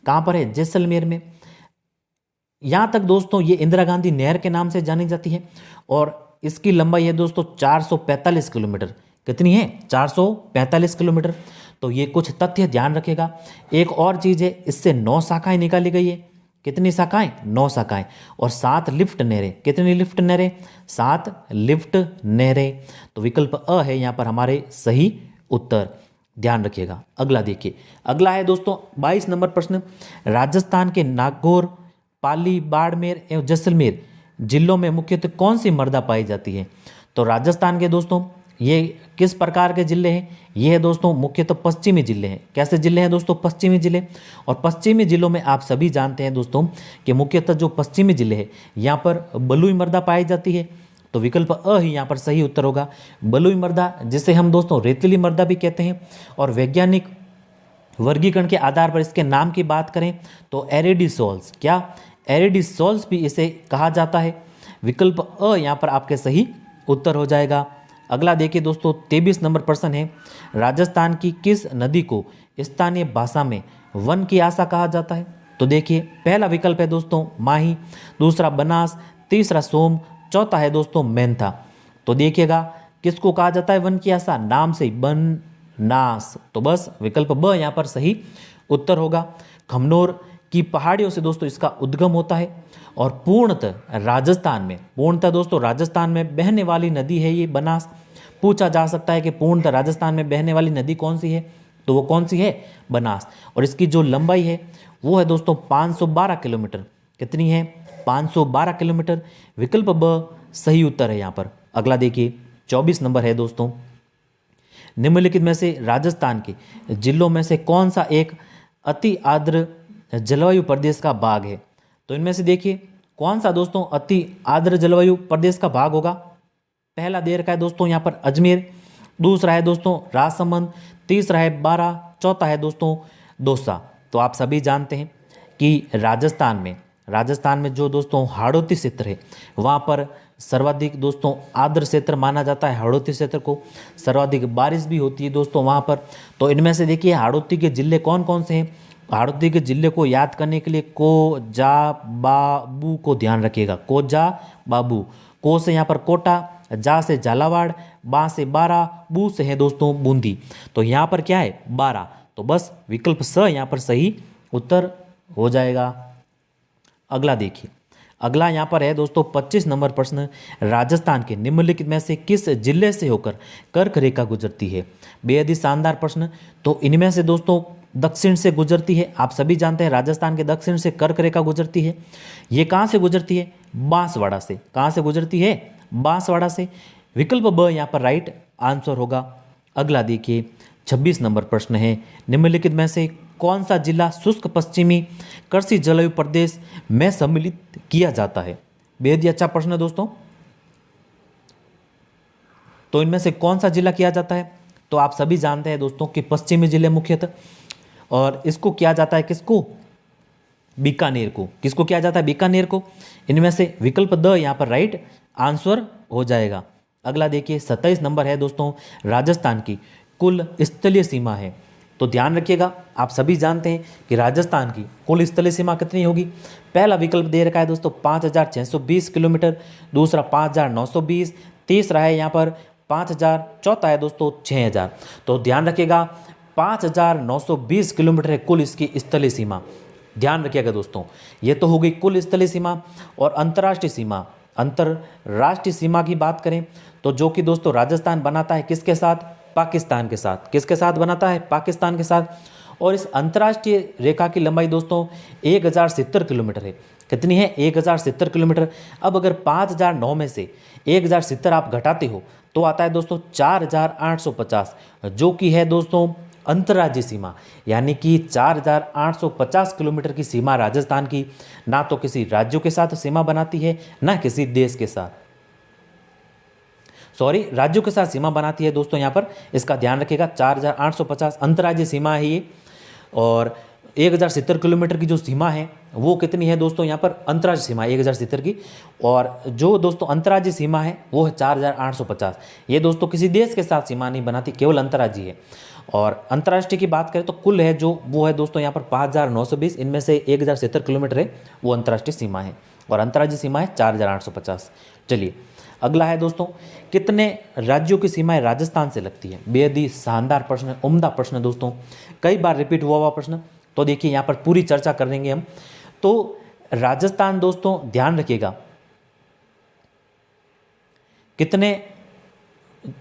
कहाँ पर है, जैसलमेर में। यहाँ तक दोस्तों ये इंदिरा गांधी नहर के नाम से जानी जाती है और इसकी लंबाई है दोस्तों 445 किलोमीटर। कितनी है, 445 किलोमीटर। तो ये कुछ तथ्य ध्यान रखेगा। एक और चीज़ है, इससे 9 शाखाएं निकाली गई है। कितनी शाखाएं, 9 शाखाएं। और 7 लिफ्ट नहरें। कितनी लिफ्ट नहरें, 7 लिफ्ट नहरें। तो विकल्प अ है यहाँ पर हमारे सही उत्तर, ध्यान रखिएगा। अगला देखिए, अगला है दोस्तों 22 नंबर प्रश्न। राजस्थान के नागौर, पाली, बाड़मेर एवं जैसलमेर जिलों में मुख्यतः कौन सी मृदा पाई जाती है। तो राजस्थान के दोस्तों ये किस प्रकार के जिले हैं, ये है दोस्तों मुख्यतः पश्चिमी जिले हैं। कैसे जिले हैं दोस्तों, पश्चिमी जिले। और पश्चिमी जिलों में आप सभी जानते हैं दोस्तों कि मुख्यतः जो पश्चिमी जिले हैं यहाँ पर बलुई मृदा पाई जाती है। तो विकल्प अ ही यहाँ पर सही उत्तर होगा। बलुई मृदा जिसे हम दोस्तों रेतीली मृदा भी कहते हैं। और वैज्ञानिक वर्गीकरण के आधार पर इसके नाम की बात करें तो एरिडिसोल्स, क्या, एरिडिसोल्स भी इसे कहा जाता है। विकल्प अ यहाँ पर आपके सही उत्तर हो जाएगा। अगला देखिए दोस्तों 23 नंबर प्रश्न है। राजस्थान की किस नदी को स्थानीय भाषा में वन की आशा कहा जाता है। तो देखिए पहला विकल्प है दोस्तों माही, दूसरा बनास, तीसरा सोम, चौथा है दोस्तों मेंथा। तो देखिएगा किसको कहा जाता है वन की आशा, नाम से बनास। तो बस विकल्प ब यहाँ पर सही उत्तर होगा। खमनोर की पहाड़ियों से दोस्तों इसका उद्गम होता है और पूर्णतः दोस्तों राजस्थान में बहने वाली नदी है ये बनास। पूछा जा सकता है कि पूर्णतः राजस्थान में बहने वाली नदी कौन सी है, तो वो कौन सी है, बनास। और इसकी जो लंबाई है वो है दोस्तों 512 किलोमीटर। कितनी है, 512 किलोमीटर। विकल्प ब सही उत्तर है यहाँ पर। अगला देखिए 24 नंबर है दोस्तों। निम्नलिखित में से राजस्थान के जिलों में से कौन सा एक अति आर्द्र जलवायु प्रदेश का भाग है। तो इनमें से देखिए कौन सा दोस्तों अति आर्द्र जलवायु प्रदेश का भाग होगा। पहला दे रखा है दोस्तों यहाँ पर अजमेर, दूसरा है दोस्तों राजसमंद, तीसरा है बारा, चौथा है दोस्तों दौसा। तो आप सभी जानते हैं कि राजस्थान में जो दोस्तों हाड़ौती क्षेत्र है वहाँ पर सर्वाधिक दोस्तों आर्द्र क्षेत्र माना जाता है। हाड़ौती क्षेत्र को सर्वाधिक बारिश भी होती है दोस्तों वहाँ पर। तो इनमें से देखिए हाड़ौती के जिले कौन कौन से हैं। हाड़ौती के जिले को याद करने के लिए को, जा, बाबू को ध्यान रखिएगा। को, जा, बाबू। को से यहाँ पर कोटा, जा से झालावाड़, बा से बारा, बू से है दोस्तों बूंदी। तो यहाँ पर क्या है, 12। तो बस विकल्प स यहाँ पर सही उत्तर हो जाएगा। अगला देखिए, अगला यहाँ पर है दोस्तों 25 नंबर प्रश्न। राजस्थान के निम्नलिखित में से किस जिले से होकर कर्क रेखा गुजरती है। बेहद ही शानदार प्रश्न। तो इनमें से दोस्तों दक्षिण से गुजरती है। आप सभी जानते हैं राजस्थान के दक्षिण से कर्क रेखा गुजरती है। ये कहाँ से गुजरती है, बांसवाड़ा से। कहाँ से गुजरती है, बांसवाड़ा से। विकल्प ब यहाँ पर राइट आंसर होगा। अगला देखिए 26 नंबर प्रश्न है। निम्नलिखित में से कौन सा जिला शुष्क पश्चिमी कृषि जलवायु प्रदेश में सम्मिलित किया जाता है। बेहद ही अच्छा प्रश्न है दोस्तों। तो इनमें से कौन सा जिला किया जाता है। तो आप सभी जानते हैं दोस्तों कि पश्चिमी जिले मुख्यतः, और इसको किया जाता है किसको, बीकानेर को। किसको किया जाता है, बीकानेर को। इनमें से विकल्प द यहाँ पर राइट आंसर हो जाएगा। अगला देखिए 27 नंबर है दोस्तों। राजस्थान की कुल स्थलीय सीमा है तो ध्यान रखिएगा, आप सभी जानते हैं कि राजस्थान की कुल स्थलीय सीमा कितनी होगी। पहला विकल्प दे रखा है दोस्तों 5,620 किलोमीटर, दूसरा 5,920, तीसरा है यहाँ पर 5,000, चौथा है दोस्तों 6,000। तो ध्यान रखिएगा 5,920 किलोमीटर है कुल इसकी स्थलीय सीमा। ध्यान रखिएगा दोस्तों, ये तो हो गई कुल स्थलीय सीमा। और अंतर्राष्ट्रीय सीमा, अंतर्राष्ट्रीय सीमा की बात करें तो जो कि दोस्तों राजस्थान बनाता है किसके साथ, पाकिस्तान के साथ। किसके साथ बनाता है, पाकिस्तान के साथ। और इस अंतर्राष्ट्रीय रेखा की लंबाई दोस्तों 1,070 किलोमीटर है। कितनी है, 1,070 किलोमीटर। अब अगर 5,009 में से 1,070 आप घटाते हो तो आता है दोस्तों 4,850, जो कि है दोस्तों अंतर्राज्यीय सीमा। यानी कि 4,850 किलोमीटर की सीमा राजस्थान की ना तो किसी राज्यों के साथ सीमा बनाती है, ना किसी देश के साथ, सॉरी राज्यों के साथ सीमा बनाती है दोस्तों। यहाँ पर इसका ध्यान रखिएगा 4,850 अंतर्राज्यीय सीमा है ये। और 1,070 किलोमीटर की जो सीमा है वो कितनी है दोस्तों, यहाँ पर अंतर्राज्यीय सीमा 1,070 की। और जो दोस्तों अंतर्राज्यीय सीमा है वो है 4,850। ये दोस्तों किसी देश के साथ सीमा नहीं बनाती, केवल अंतर्राज्यीय है। और अंतर्राष्ट्रीय की बात करें तो कुल है जो वो है दोस्तों यहाँ पर 5,920, इनमें से 1,070 किलोमीटर है वो अंतर्राष्ट्रीय सीमा है और अंतर्राज्यीय सीमा है 4,850। चलिए अगला है दोस्तों, कितने राज्यों की सीमाएं राजस्थान से लगती है। बेहद ही शानदार प्रश्न, उम्दा प्रश्न दोस्तों, कई बार रिपीट हुआ प्रश्न। तो देखिए यहाँ पर पूरी चर्चा कर लेंगे हम। तो राजस्थान दोस्तों ध्यान रखिएगा कितने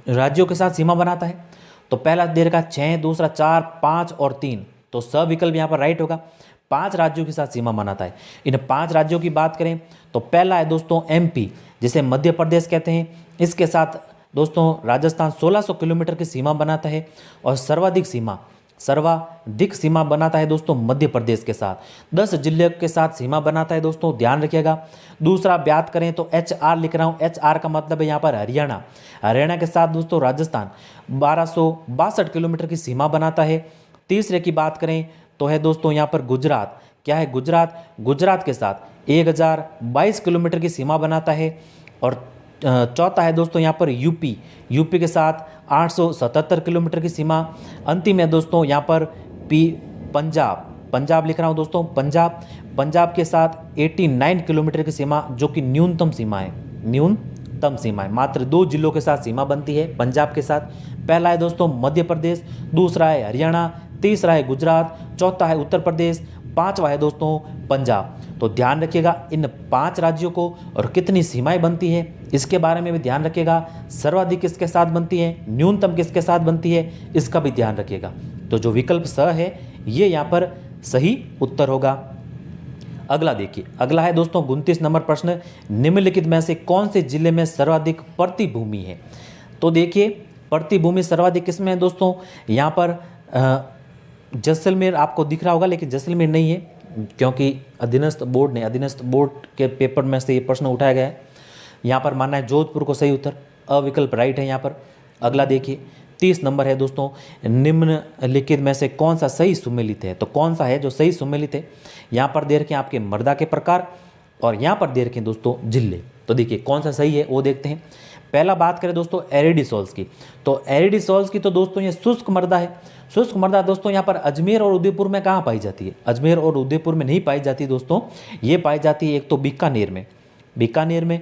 राज्यों के साथ सीमा बनाता है। तो पहला दे रखा 6, दूसरा 4, 5 और 3। तो स विकल्प यहाँ पर राइट होगा, 5 राज्यों के साथ सीमा बनाता है। इन 5 राज्यों की बात करें तो पहला है दोस्तों एमपी, जिसे मध्य प्रदेश कहते हैं। इसके साथ दोस्तों राजस्थान 1,600 किलोमीटर की सीमा बनाता है और सर्वाधिक सीमा बनाता है दोस्तों मध्य प्रदेश के साथ। 10 जिले के साथ सीमा बनाता है दोस्तों, ध्यान रखिएगा। दूसरा बात करें तो HR लिख रहा हूँ, HR का मतलब है यहाँ पर हरियाणा। हरियाणा के साथ दोस्तों राजस्थान 1,262 किलोमीटर की सीमा बनाता है। तीसरे की बात करें तो है दोस्तों यहाँ पर गुजरात। क्या है, गुजरात के साथ 1,022 किलोमीटर की सीमा बनाता है। और चौथा है दोस्तों यहाँ पर यूपी के साथ 877 किलोमीटर की सीमा। अंतिम है दोस्तों यहाँ पर पंजाब लिख रहा हूँ दोस्तों, पंजाब के साथ 89 किलोमीटर की सीमा, जो कि न्यूनतम सीमा है। मात्र 2 जिलों के साथ सीमा बनती है पंजाब के साथ। पहला है दोस्तों मध्य प्रदेश, दूसरा है हरियाणा, तीसरा है गुजरात, चौथा है उत्तर प्रदेश, पांचवा है दोस्तों पंजाब। तो ध्यान रखिएगा इन 5 राज्यों को और कितनी सीमाएं बनती है इसके बारे में भी ध्यान रखिएगा। सर्वाधिक किसके साथ बनती है, न्यूनतम किसके साथ बनती है, इसका भी ध्यान रखिएगा। तो जो विकल्प स है ये यहाँ पर सही उत्तर होगा। अगला देखिए, अगला है दोस्तों 29 नंबर प्रश्न, निम्नलिखित में से कौन से जिले में सर्वाधिक प्रतिभूमि है। तो देखिए प्रतिभूमि सर्वाधिक किसमें है दोस्तों, यहाँ पर जैसलमेर आपको दिख रहा होगा, लेकिन जैसलमेर नहीं है क्योंकि अधीनस्थ बोर्ड के पेपर में से ये प्रश्न उठाया गया है। यहाँ पर मानना है जोधपुर को सही उत्तर, अविकल्प राइट है यहाँ पर। अगला देखिए 30 नंबर है दोस्तों, निम्नलिखित में से कौन सा सही सुमेलित है। तो कौन सा है जो सही सुमेलित है, यहाँ पर दे रखे आपके मृदा के प्रकार और यहाँ पर दे रखे दोस्तों जिले। तो देखिए कौन सा सही है वो देखते हैं। पहला बात करें दोस्तों एरिडीसोल्स की, तो एरिडीसोल्स की तो दोस्तों ये शुष्क मृदा है। शुष्क मृदा दोस्तों यहाँ पर अजमेर और उदयपुर में कहाँ पाई जाती है, अजमेर और उदयपुर में नहीं पाई जाती दोस्तों, ये पाई जाती है एक तो बीकानेर में,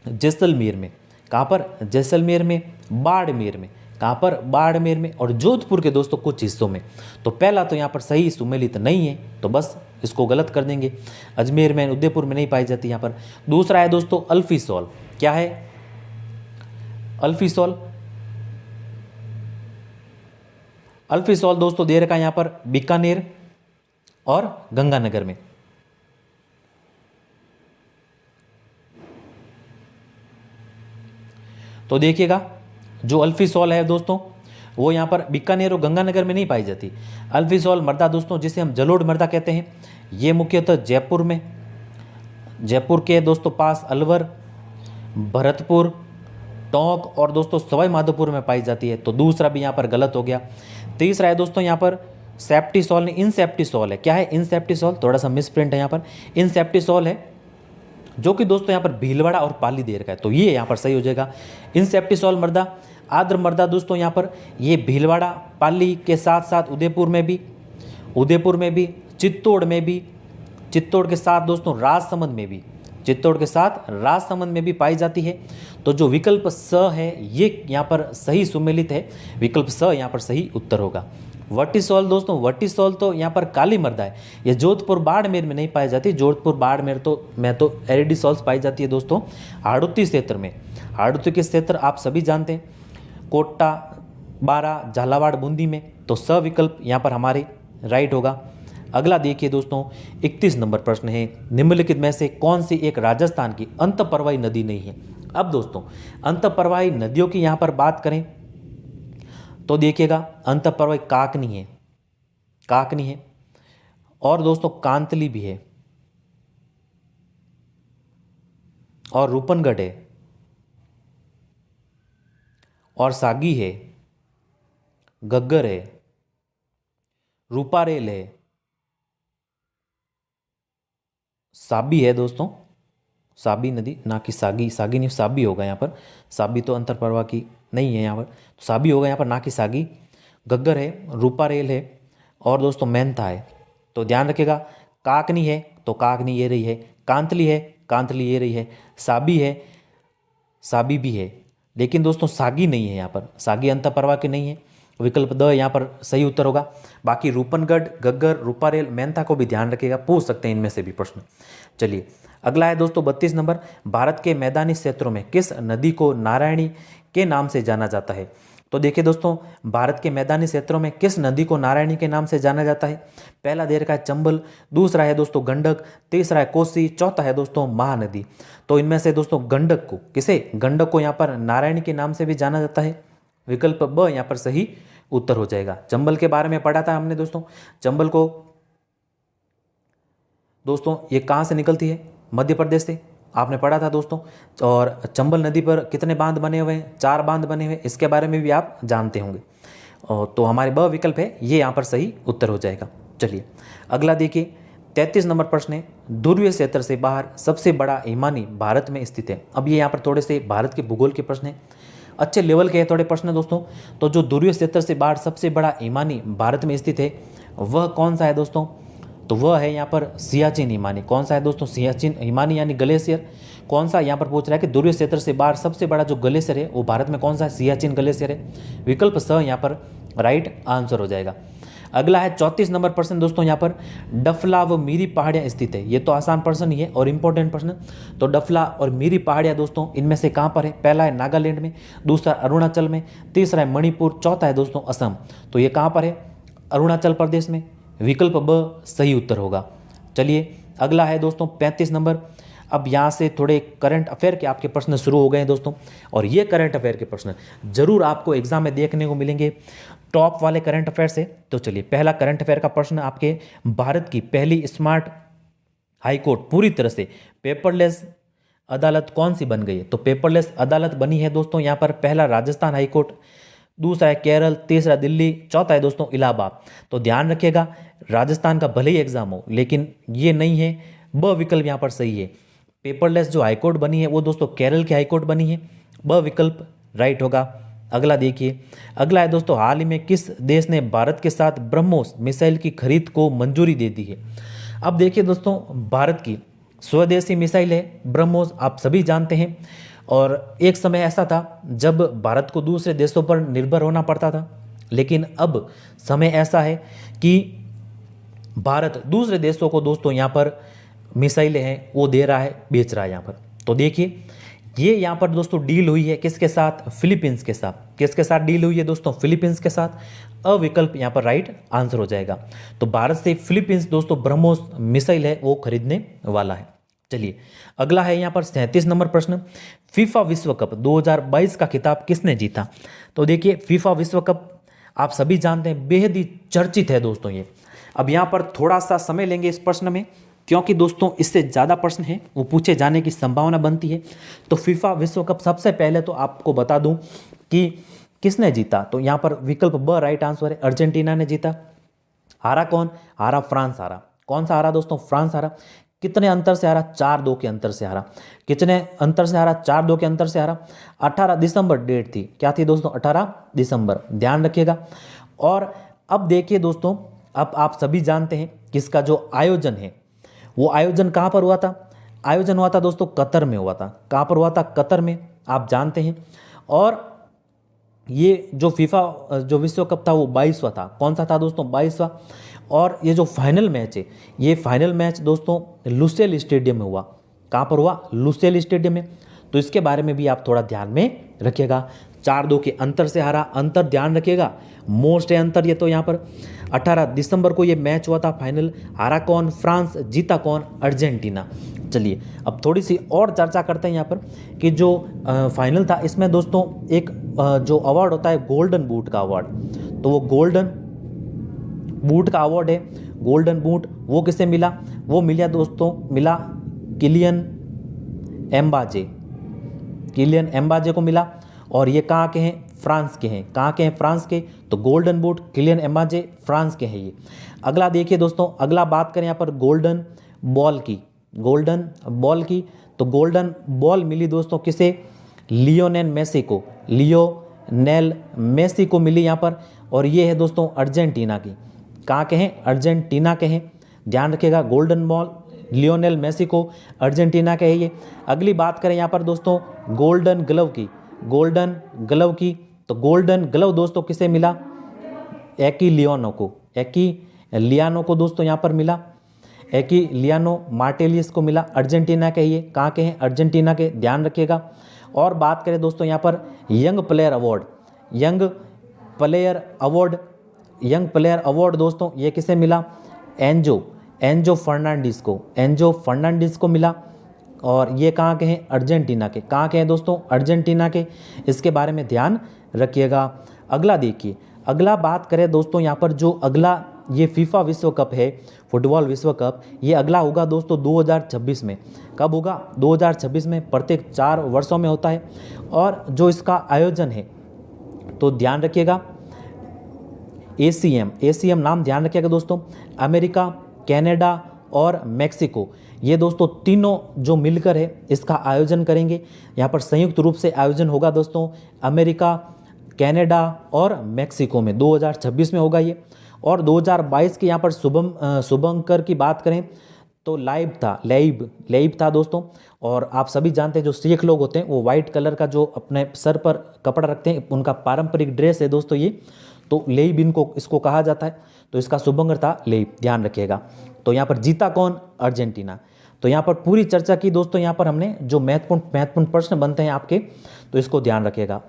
जैसलमेर में, कहाँ पर जैसलमेर में, बाड़मेर में, कहाँ पर बाड़मेर में, और जोधपुर के दोस्तों कुछ हिस्सों में। तो पहला तो यहाँ पर सही सुमेलित नहीं है, तो बस इसको गलत कर देंगे, अजमेर में उदयपुर में नहीं पाई जाती यहाँ पर। दूसरा है दोस्तों अल्फीसोल, क्या है अल्फीसोल दोस्तों दे रखा है यहाँ पर बीकानेर और गंगानगर में। तो देखिएगा जो अल्फीसोल है दोस्तों वो यहाँ पर बीकानेर और गंगानगर में नहीं पाई जाती। अल्फीसोल मृदा दोस्तों जिसे हम जलोढ़ मृदा कहते हैं, ये मुख्यतः जयपुर के दोस्तों पास अलवर, भरतपुर, टोंक और दोस्तों सवाई माधोपुर में पाई जाती है। तो दूसरा भी यहाँ पर गलत हो गया। तीसरा है दोस्तों यहाँ पर सेप्टिसोल नहीं इनसेप्टिसोल है। क्या है इनसेप्टिसोल, थोड़ा सा मिसप्रिंट है यहाँ पर, इनसेप्टिसोल है जो कि दोस्तों यहाँ पर भीलवाड़ा और पाली दे रखा है, तो ये यहाँ पर सही हो जाएगा। इंसेप्टिसॉल मृदा, आर्द्र मृदा दोस्तों यहाँ पर ये भीलवाड़ा पाली के साथ साथ उदयपुर में भी, चित्तौड़ के साथ दोस्तों राजसमंद में भी, चित्तौड़ के साथ राजसमंद में भी पाई जाती है। तो जो विकल्प स है ये यहाँ पर सही सुमेलित है, विकल्प स यहाँ पर सही उत्तर होगा। वर्टिसॉल दोस्तों, वर्टिसॉल तो यहाँ पर काली मृदा है, ये जोधपुर बाड़मेर में नहीं पाई जाती, जोधपुर बाड़मेर में तो एरिडिसॉल्स पाई जाती है दोस्तों हाड़ौती क्षेत्र में। हाड़ौती के क्षेत्र आप सभी जानते हैं, कोटा, बारा, झालावाड़, बूंदी में, तो स विकल्प यहाँ पर हमारे राइट होगा। अगला देखिए दोस्तों 31 नंबर प्रश्न है, निम्नलिखित में से कौन सी एक राजस्थान की अंतःप्रवाही नदी नहीं है। अब दोस्तों अंतःप्रवाही नदियों की यहाँ पर बात करें तो देखिएगा अंतःप्रवाही काकनी है और दोस्तों कांतली भी है और रूपनगढ़ है और सागी है, गग्गर है, रूपारेल है, साबी है दोस्तों, साबी नदी, ना कि सागी नहीं, साबी होगा यहाँ पर, साबी तो अंतरप्रवाह की नहीं है यहाँ पर, तो साबी होगा यहाँ पर, ना कि सागी। गग्गर है, रूपारेल है और दोस्तों मेहनता है। तो ध्यान रखिएगा, काकनी है तो काकनी ये रही है, कांतली है, कांतली ये रही है, साबी है, साबी भी है, लेकिन दोस्तों सागी नहीं है यहाँ पर, सागी अंतःप्रवाह की नहीं है, विकल्प द यहाँ पर सही उत्तर होगा। बाकी रूपनगढ़, गग्गर, रूपारेल, मेहनता को भी ध्यान रखिएगा, पूछ सकते हैं इनमें से भी प्रश्न। चलिए अगला है दोस्तों 32 नंबर, भारत के मैदानी क्षेत्रों में किस नदी को नारायणी के नाम से जाना जाता है। तो देखिए दोस्तों, भारत के मैदानी क्षेत्रों में किस नदी को नारायणी के नाम से जाना जाता है। पहला दे रखा है चंबल, दूसरा है दोस्तों गंडक, तीसरा है कोसी, चौथा है दोस्तों महानदी। तो इनमें से दोस्तों गंडक को यहाँ पर नारायणी के नाम से भी जाना जाता है, विकल्प ब यहाँ पर सही उत्तर हो जाएगा। चंबल के बारे में पढ़ा था हमने दोस्तों, चंबल को दोस्तों ये कहाँ से निकलती है, मध्य प्रदेश से, आपने पढ़ा था दोस्तों। और चंबल नदी पर कितने बांध बने हुए हैं, 4 बांध बने हुए, इसके बारे में भी आप जानते होंगे। तो हमारे ब विकल्प है ये यहाँ पर सही उत्तर हो जाएगा। चलिए अगला देखिए 33 नंबर प्रश्न है, ध्रुवीय क्षेत्र से बाहर सबसे बड़ा हिमानी भारत में स्थित है। अब ये यहाँ पर थोड़े से भारत के भूगोल के प्रश्न हैं, अच्छे लेवल के हैं थोड़े प्रश्न दोस्तों। तो जो ध्रुवीय क्षेत्र से बाहर सबसे बड़ा हिमानी भारत में स्थित है वह कौन सा है दोस्तों, तो वह है यहाँ पर सियाचिन हिमानी। कौन सा है दोस्तों, सियाचिन हिमानी यानी ग्लेशियर। कौन सा यहाँ पर पूछ रहा है कि ध्रुवीय क्षेत्र से बाहर सबसे बड़ा जो ग्लेशियर है वो भारत में कौन सा है, सियाचिन ग्लेशियर है, विकल्प स यहाँ पर राइट आंसर हो जाएगा। अगला है 34 नंबर प्रश्न दोस्तों, यहाँ पर डफला व मीरी पहाड़ियाँ स्थित है। ये तो आसान प्रश्न ही है और इंपॉर्टेंट प्रश्न। तो डफला और मीरी पहाड़ियाँ दोस्तों इनमें से कहाँ पर है, पहला है नागालैंड में, दूसरा अरुणाचल में, तीसरा है मणिपुर, चौथा है दोस्तों असम। तो ये कहाँ पर है, अरुणाचल प्रदेश में, विकल्प ब सही उत्तर होगा। चलिए अगला है दोस्तों 35 नंबर। अब यहाँ से थोड़े करंट अफेयर के आपके प्रश्न शुरू हो गए हैं दोस्तों, और ये करंट अफेयर के प्रश्न जरूर आपको एग्जाम में देखने को मिलेंगे, टॉप वाले करंट अफेयर से। तो चलिए पहला करंट अफेयर का प्रश्न आपके, भारत की पहली स्मार्ट हाईकोर्ट पूरी तरह से पेपरलेस अदालत कौन सी बन गई है। तो पेपरलेस अदालत बनी है दोस्तों यहाँ पर, पहला राजस्थान हाईकोर्ट, दूसरा है केरल, तीसरा दिल्ली, चौथा है दोस्तों इलाहाबाद। तो ध्यान रखिएगा राजस्थान का भले ही एग्जाम हो लेकिन ये नहीं है, ब विकल्प यहाँ पर सही है। पेपरलेस जो हाईकोर्ट बनी है वो दोस्तों केरल की हाईकोर्ट बनी है, ब विकल्प राइट होगा। अगला देखिए, अगला है दोस्तों, हाल ही में किस देश ने भारत के साथ ब्रह्मोस मिसाइल की खरीद को मंजूरी दे दी है। अब देखिए दोस्तों, भारत की स्वदेशी मिसाइल है ब्रह्मोस, आप सभी जानते हैं। और एक समय ऐसा था जब भारत को दूसरे देशों पर निर्भर होना पड़ता था, लेकिन अब समय ऐसा है कि भारत दूसरे देशों को दोस्तों यहाँ पर मिसाइलें हैं वो दे रहा है, बेच रहा है यहाँ पर। तो देखिए ये यहाँ पर दोस्तों डील हुई है किसके साथ, फिलीपींस के साथ। किसके साथ डील हुई है दोस्तों, फिलीपींस के साथ। अविकल्प यहाँ पर राइट आंसर हो जाएगा। तो भारत से फिलीपींस दोस्तों ब्रह्मोस मिसाइल है वो खरीदने वाला है। चलिए अगला है यहाँ पर 37 नंबर प्रश्न, फीफा विश्व कप 2022 का खिताब किसने जीता। तो देखिए फीफा विश्व कप आप सभी जानते हैं बेहद ही चर्चित है दोस्तों ये। अब यहाँ पर थोड़ा सा समय लेंगे इस प्रश्न में, क्योंकि दोस्तों इससे ज़्यादा प्रश्न हैं वो पूछे जाने की संभावना बनती है। तो फीफा विश्व कप सबसे पहले तो आपको बता दूं कि किसने जीता। तो यहाँ पर विकल्प ब राइट आंसर है, अर्जेंटीना ने जीता। हारा कौन, हारा फ्रांस हारा। कौन सा हारा दोस्तों, फ्रांस हारा। कितने अंतर से हारा? 4-2 के अंतर से हारा। कितने अंतर से हारा? 4-2 के अंतर से हारा। 18 दिसंबर डेट थी, क्या थी दोस्तों? 18 दिसंबर, ध्यान रखिएगा। और अब देखिए दोस्तों, अब आप सभी जानते हैं कि इसका जो आयोजन है वो आयोजन कहाँ पर हुआ था? आयोजन हुआ था दोस्तों कतर में हुआ था। कहाँ पर हुआ था? कतर में, आप जानते हैं। और ये जो फीफा जो विश्व कप था वो 22वां था। कौन सा था दोस्तों? 22वां। और ये जो फाइनल मैच है, ये फाइनल मैच दोस्तों लुसेल स्टेडियम में हुआ। कहाँ पर हुआ? लुसेल स्टेडियम में। तो इसके बारे में भी आप थोड़ा ध्यान में रखिएगा। 4-2 के अंतर से हारा, अंतर ध्यान रखिएगा, मोस्ट है अंतर ये तो यहाँ पर। 18 दिसंबर को ये मैच हुआ था फाइनल। हारा कौन? फ्रांस। जीता कौन? अर्जेंटीना। चलिए अब थोड़ी सी और चर्चा करते हैं यहाँ पर कि जो फाइनल था इसमें दोस्तों एक जो अवार्ड होता है गोल्डन बूट का अवार्ड, तो वो गोल्डन बूट का अवार्ड है, गोल्डन बूट, वो किसे मिला? वो मिला दोस्तों, मिला किलियन एम्बाजे। किलियन एम्बाजे को मिला। और ये कहाँ के हैं? फ्रांस के हैं। कहाँ के हैं? फ्रांस के। तो गोल्डन बूट किलियन एम्बाजे फ्रांस के हैं ये। अगला देखिए दोस्तों, अगला बात करें यहाँ पर गोल्डन बॉल की। गोल्डन बॉल की, तो गोल्डन बॉल मिली दोस्तों किसे? लियोनेल मेसी को। लियोनेल मेसी को मिली यहाँ पर। और ये है दोस्तों अर्जेंटीना की। कहाँ के हैं? अर्जेंटीना के हैं, ध्यान रखिएगा। गोल्डन बॉल लियोनेल मेसी को, अर्जेंटीना के है ये। अगली बात करें यहाँ पर दोस्तों गोल्डन ग्लव की। गोल्डन ग्लव की, तो गोल्डन ग्लव दोस्तों किसे मिला? एकी लियोनो को। एकी लियानो को दोस्तों यहाँ पर मिला। एकी लियानो मार्टेलियस को मिला। अर्जेंटीना के ये। कहाँ के हैं? अर्जेंटीना के, ध्यान रखिएगा। और बात करें दोस्तों यहाँ पर young player award. Young player award, young player award दोस्तों ये किसे मिला? एंजो फर्नांडिस को। एंजो फर्नांडिस को मिला। और ये कहाँ के हैं? अर्जेंटीना के। कहाँ के हैं दोस्तों? अर्जेंटीना के। इसके बारे में ध्यान रखिएगा। अगला देखिए, अगला बात करें दोस्तों यहाँ पर जो अगला ये फीफा विश्व कप है, फुटबॉल विश्व कप, ये अगला होगा दोस्तों 2026 में। कब होगा? 2026 में। प्रत्येक 4 वर्षों में होता है। और जो इसका आयोजन है तो ध्यान रखिएगा एसीएम नाम ध्यान रखिएगा दोस्तों। अमेरिका, कनाडा और मेक्सिको, ये दोस्तों तीनों जो मिलकर है इसका आयोजन करेंगे। यहाँ पर संयुक्त रूप से आयोजन होगा दोस्तों अमेरिका, कनाडा और मेक्सिको में। 2026 में होगा ये। और 2022 के यहाँ पर शुभंकर की बात करें तो लाइव था दोस्तों। और आप सभी जानते हैं जो सिख लोग होते हैं वो वाइट कलर का जो अपने सर पर कपड़ा रखते हैं, उनका पारंपरिक ड्रेस है दोस्तों ये, तो लेइब इसको कहा जाता है। तो इसका शुभंकर था लेइब, ध्यान रखिएगा। तो यहाँ पर जीता कौन? अर्जेंटीना। तो यहाँ पर पूरी चर्चा की दोस्तों। यहाँ पर हमने जो महत्वपूर्ण प्रश्न बनते हैं आपके, तो इसको ध्यान रखिएगा।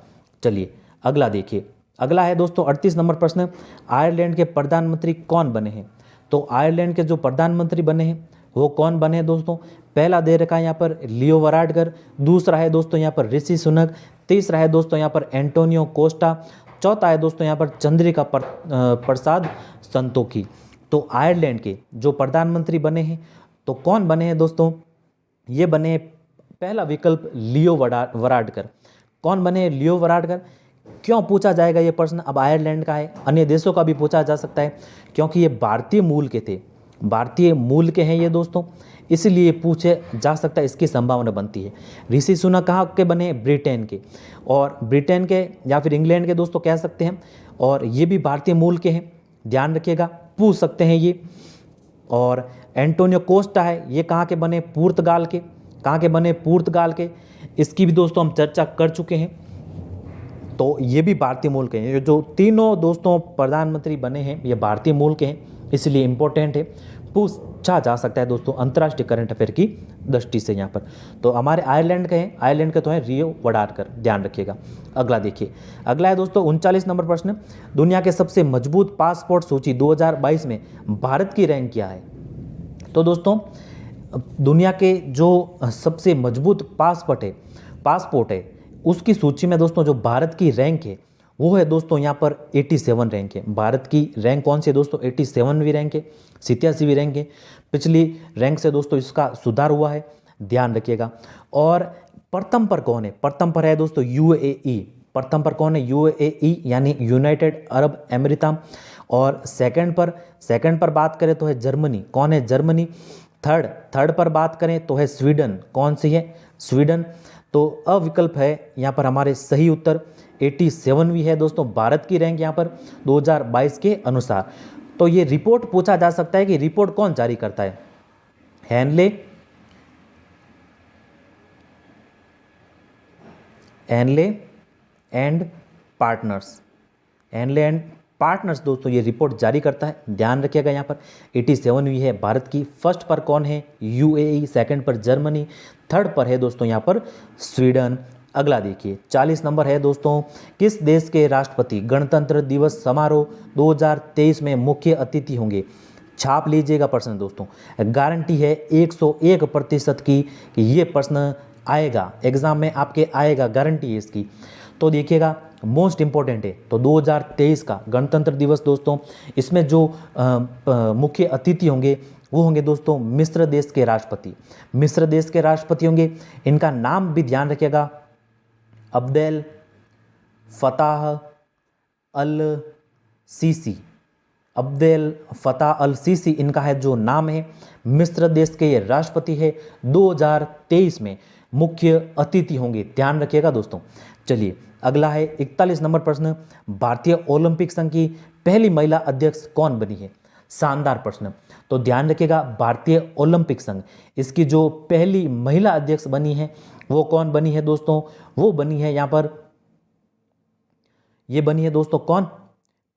चलिए अगला देखिए, अगला है दोस्तों 38 नंबर प्रश्न, आयरलैंड के प्रधानमंत्री कौन बने हैं? तो आयरलैंड के जो प्रधानमंत्री बने हैं वो कौन बने हैं दोस्तों? पहला दे रखा है यहाँ पर लियो वराडकर, दूसरा है दोस्तों यहाँ पर ऋषि सुनक, तीसरा है दोस्तों यहाँ पर एंटोनियो कोस्टा, चौथा है दोस्तों यहाँ पर चंद्रिका प्रसाद संतोखी। तो आयरलैंड के जो प्रधानमंत्री बने हैं तो कौन बने हैं दोस्तों? ये बने हैं पहला विकल्प लियो वराडकर। कौन बने? लियो वराडकर। क्यों पूछा जाएगा ये प्रश्न? अब आयरलैंड का है, अन्य देशों का भी पूछा जा सकता है, क्योंकि ये भारतीय मूल के थे, भारतीय मूल के हैं ये दोस्तों, इसलिए पूछे जा सकता है, इसकी संभावना बनती है। ऋषि सुनक कहाँ के बने? ब्रिटेन के। और ब्रिटेन के या फिर इंग्लैंड के दोस्तों कह सकते हैं। और ये भी भारतीय मूल के हैं, ध्यान रखिएगा, पूछ सकते हैं ये। और एंटोनियो कोस्टा है, ये कहाँ के बने? पुर्तगाल के। कहाँ के बने? पुर्तगाल के। इसकी भी दोस्तों हम चर्चा कर चुके हैं। तो ये भी भारतीय मूल के हैं। जो तीनों दोस्तों प्रधानमंत्री बने हैं ये भारतीय मूल के हैं, इसलिए इंपॉर्टेंट है, पूछा जा सकता है दोस्तों अंतर्राष्ट्रीय करंट अफेयर की दृष्टि से यहाँ पर। तो हमारे आयरलैंड के हैं, आयरलैंड के तो हैं रियो वडारकर, ध्यान रखिएगा। अगला देखिए, अगला है दोस्तों 39 नंबर प्रश्न, दुनिया के सबसे मजबूत पासपोर्ट सूची 2022 में भारत की रैंक क्या है? तो दोस्तों दुनिया के जो सबसे मजबूत पासपोर्ट है उसकी सूची में दोस्तों जो भारत की रैंक है वो है दोस्तों यहाँ पर 87 रैंक है। भारत की रैंक कौन सी है दोस्तों? 87वीं रैंक है, 87वीं रैंक है। पिछली रैंक से दोस्तों इसका सुधार हुआ है, ध्यान रखिएगा। और प्रथम पर कौन है? प्रथम पर है दोस्तों यूएई। प्रथम पर कौन है? यूएई यानी यूनाइटेड अरब अमीरात। और सेकंड पर बात करें तो है जर्मनी। कौन है? जर्मनी। थर्ड पर बात करें तो है स्वीडन। कौन सी है? स्वीडन। तो अविकल्प है यहाँ पर हमारे सही उत्तर। 87वीं है दोस्तों भारत की रैंक यहाँ पर 2022 के अनुसार। तो ये रिपोर्ट पूछा जा सकता है कि रिपोर्ट कौन जारी करता है? Henle and partners. Henle and partners दोस्तों ये रिपोर्ट जारी करता है, ध्यान रखिएगा यहाँ पर। 87वीं है भारत की। फर्स्ट पर कौन है? यूएई। सेकंड पर जर्मनी। थर्ड पर है दोस्तों यहाँ पर स्वीडन। अगला देखिए 40 नंबर है दोस्तों, किस देश के राष्ट्रपति गणतंत्र दिवस समारोह 2023 में मुख्य अतिथि होंगे? छाप लीजिएगा प्रश्न दोस्तों, गारंटी है 101% की कि ये प्रश्न आएगा एग्जाम में, आपके आएगा, गारंटी है इसकी। तो देखिएगा मोस्ट इंपॉर्टेंट है, तो 2023 का गणतंत्र दिवस दोस्तों, इसमें जो मुख्य अतिथि होंगे वो होंगे दोस्तों मिस्र देश के राष्ट्रपति। मिस्र देश के राष्ट्रपति होंगे, इनका नाम भी ध्यान रखिएगा, अब्देल फताह अल सीसी। अब्देल फताह अल सीसी इनका है जो नाम है। मिस्र देश के ये राष्ट्रपति है, 2023 में मुख्य अतिथि होंगे, ध्यान रखिएगा दोस्तों। चलिए अगला है 41 नंबर प्रश्न, भारतीय ओलंपिक संघ की पहली महिला अध्यक्ष कौन बनी है? शानदार प्रश्न। तो ध्यान रखिएगा भारतीय ओलंपिक संघ, इसकी जो पहली महिला अध्यक्ष बनी है वो कौन बनी है दोस्तों? वो बनी है यहाँ पर, ये बनी है दोस्तों कौन?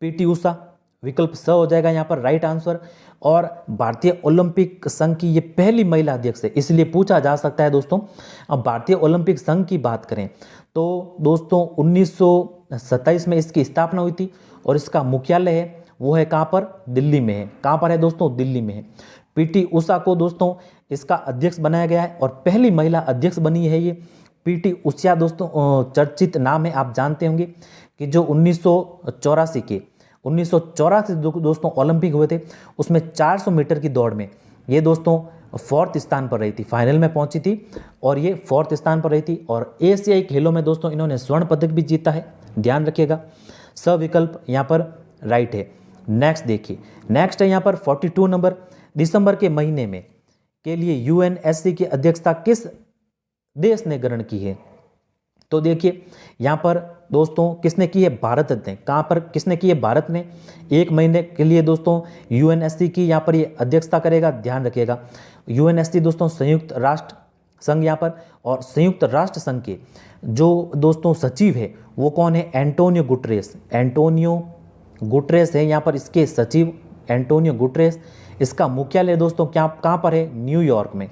पीटी उषा। विकल्प स हो जाएगा यहाँ पर राइट आंसर। और भारतीय ओलंपिक संघ की ये पहली महिला अध्यक्ष है, इसलिए पूछा जा सकता है दोस्तों। अब भारतीय ओलंपिक संघ की बात करें तो दोस्तों 1927 में इसकी स्थापना हुई थी और इसका मुख्यालय है वो है कहाँ पर? दिल्ली में है। कहाँ पर है दोस्तों? दिल्ली में है। पीटी उषा को दोस्तों इसका अध्यक्ष बनाया गया है और पहली महिला अध्यक्ष बनी है ये पीटी उषा दोस्तों। चर्चित नाम है, आप जानते होंगे कि जो 1984 दोस्तों ओलंपिक हुए थे, उसमें 400 मीटर की दौड़ में ये दोस्तों 4th स्थान पर रही थी, फाइनल में पहुंची थी और ये 4th स्थान पर रही थी। और एशियाई खेलों में दोस्तों इन्होंने स्वर्ण पदक भी जीता है, ध्यान रखिएगा। सविकल्प यहाँ पर राइट है। नेक्स्ट देखिए, नेक्स्ट है यहाँ पर 42 नंबर, दिसंबर के महीने में के लिए यूएनएससी की अध्यक्षता किस देश ने ग्रहण की है? तो देखिए यहाँ पर दोस्तों किसने की है? भारत ने। कहाँ पर किसने की है? भारत ने। 1 महीने के लिए दोस्तों यूएनएससी की यहाँ पर ये अध्यक्षता करेगा, ध्यान रखिएगा। यूएनएससी दोस्तों संयुक्त राष्ट्र संघ यहाँ पर, और संयुक्त राष्ट्र संघ के जो दोस्तों सचिव है वो कौन है? Antonio Guterres. एंटोनियो गुटरेस है यहाँ पर इसके सचिव, एंटोनियो गुटरेस। इसका मुख्यालय दोस्तों क्या कहाँ पर है? न्यूयॉर्क में।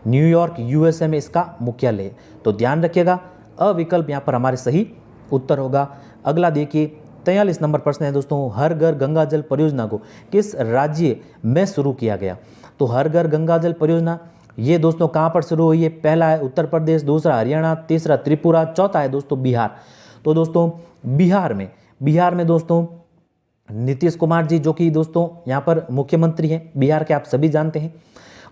न्यूयॉर्क यूएसए में इसका मुख्यालय है, तो ध्यान रखिएगा। अविकल्प यहाँ पर हमारे सही उत्तर होगा। अगला देखिए 43 नंबर प्रश्न है दोस्तों, हर घर गंगा जल परियोजना को किस राज्य में शुरू किया गया? तो हर घर गंगा जल परियोजना ये दोस्तों कहाँ पर शुरू हुई है? पहला है उत्तर प्रदेश, दूसरा हरियाणा, तीसरा त्रिपुरा, चौथा है दोस्तों बिहार। तो दोस्तों बिहार में दोस्तों नीतीश कुमार जी जो कि दोस्तों यहाँ पर मुख्यमंत्री हैं बिहार के, आप सभी जानते हैं।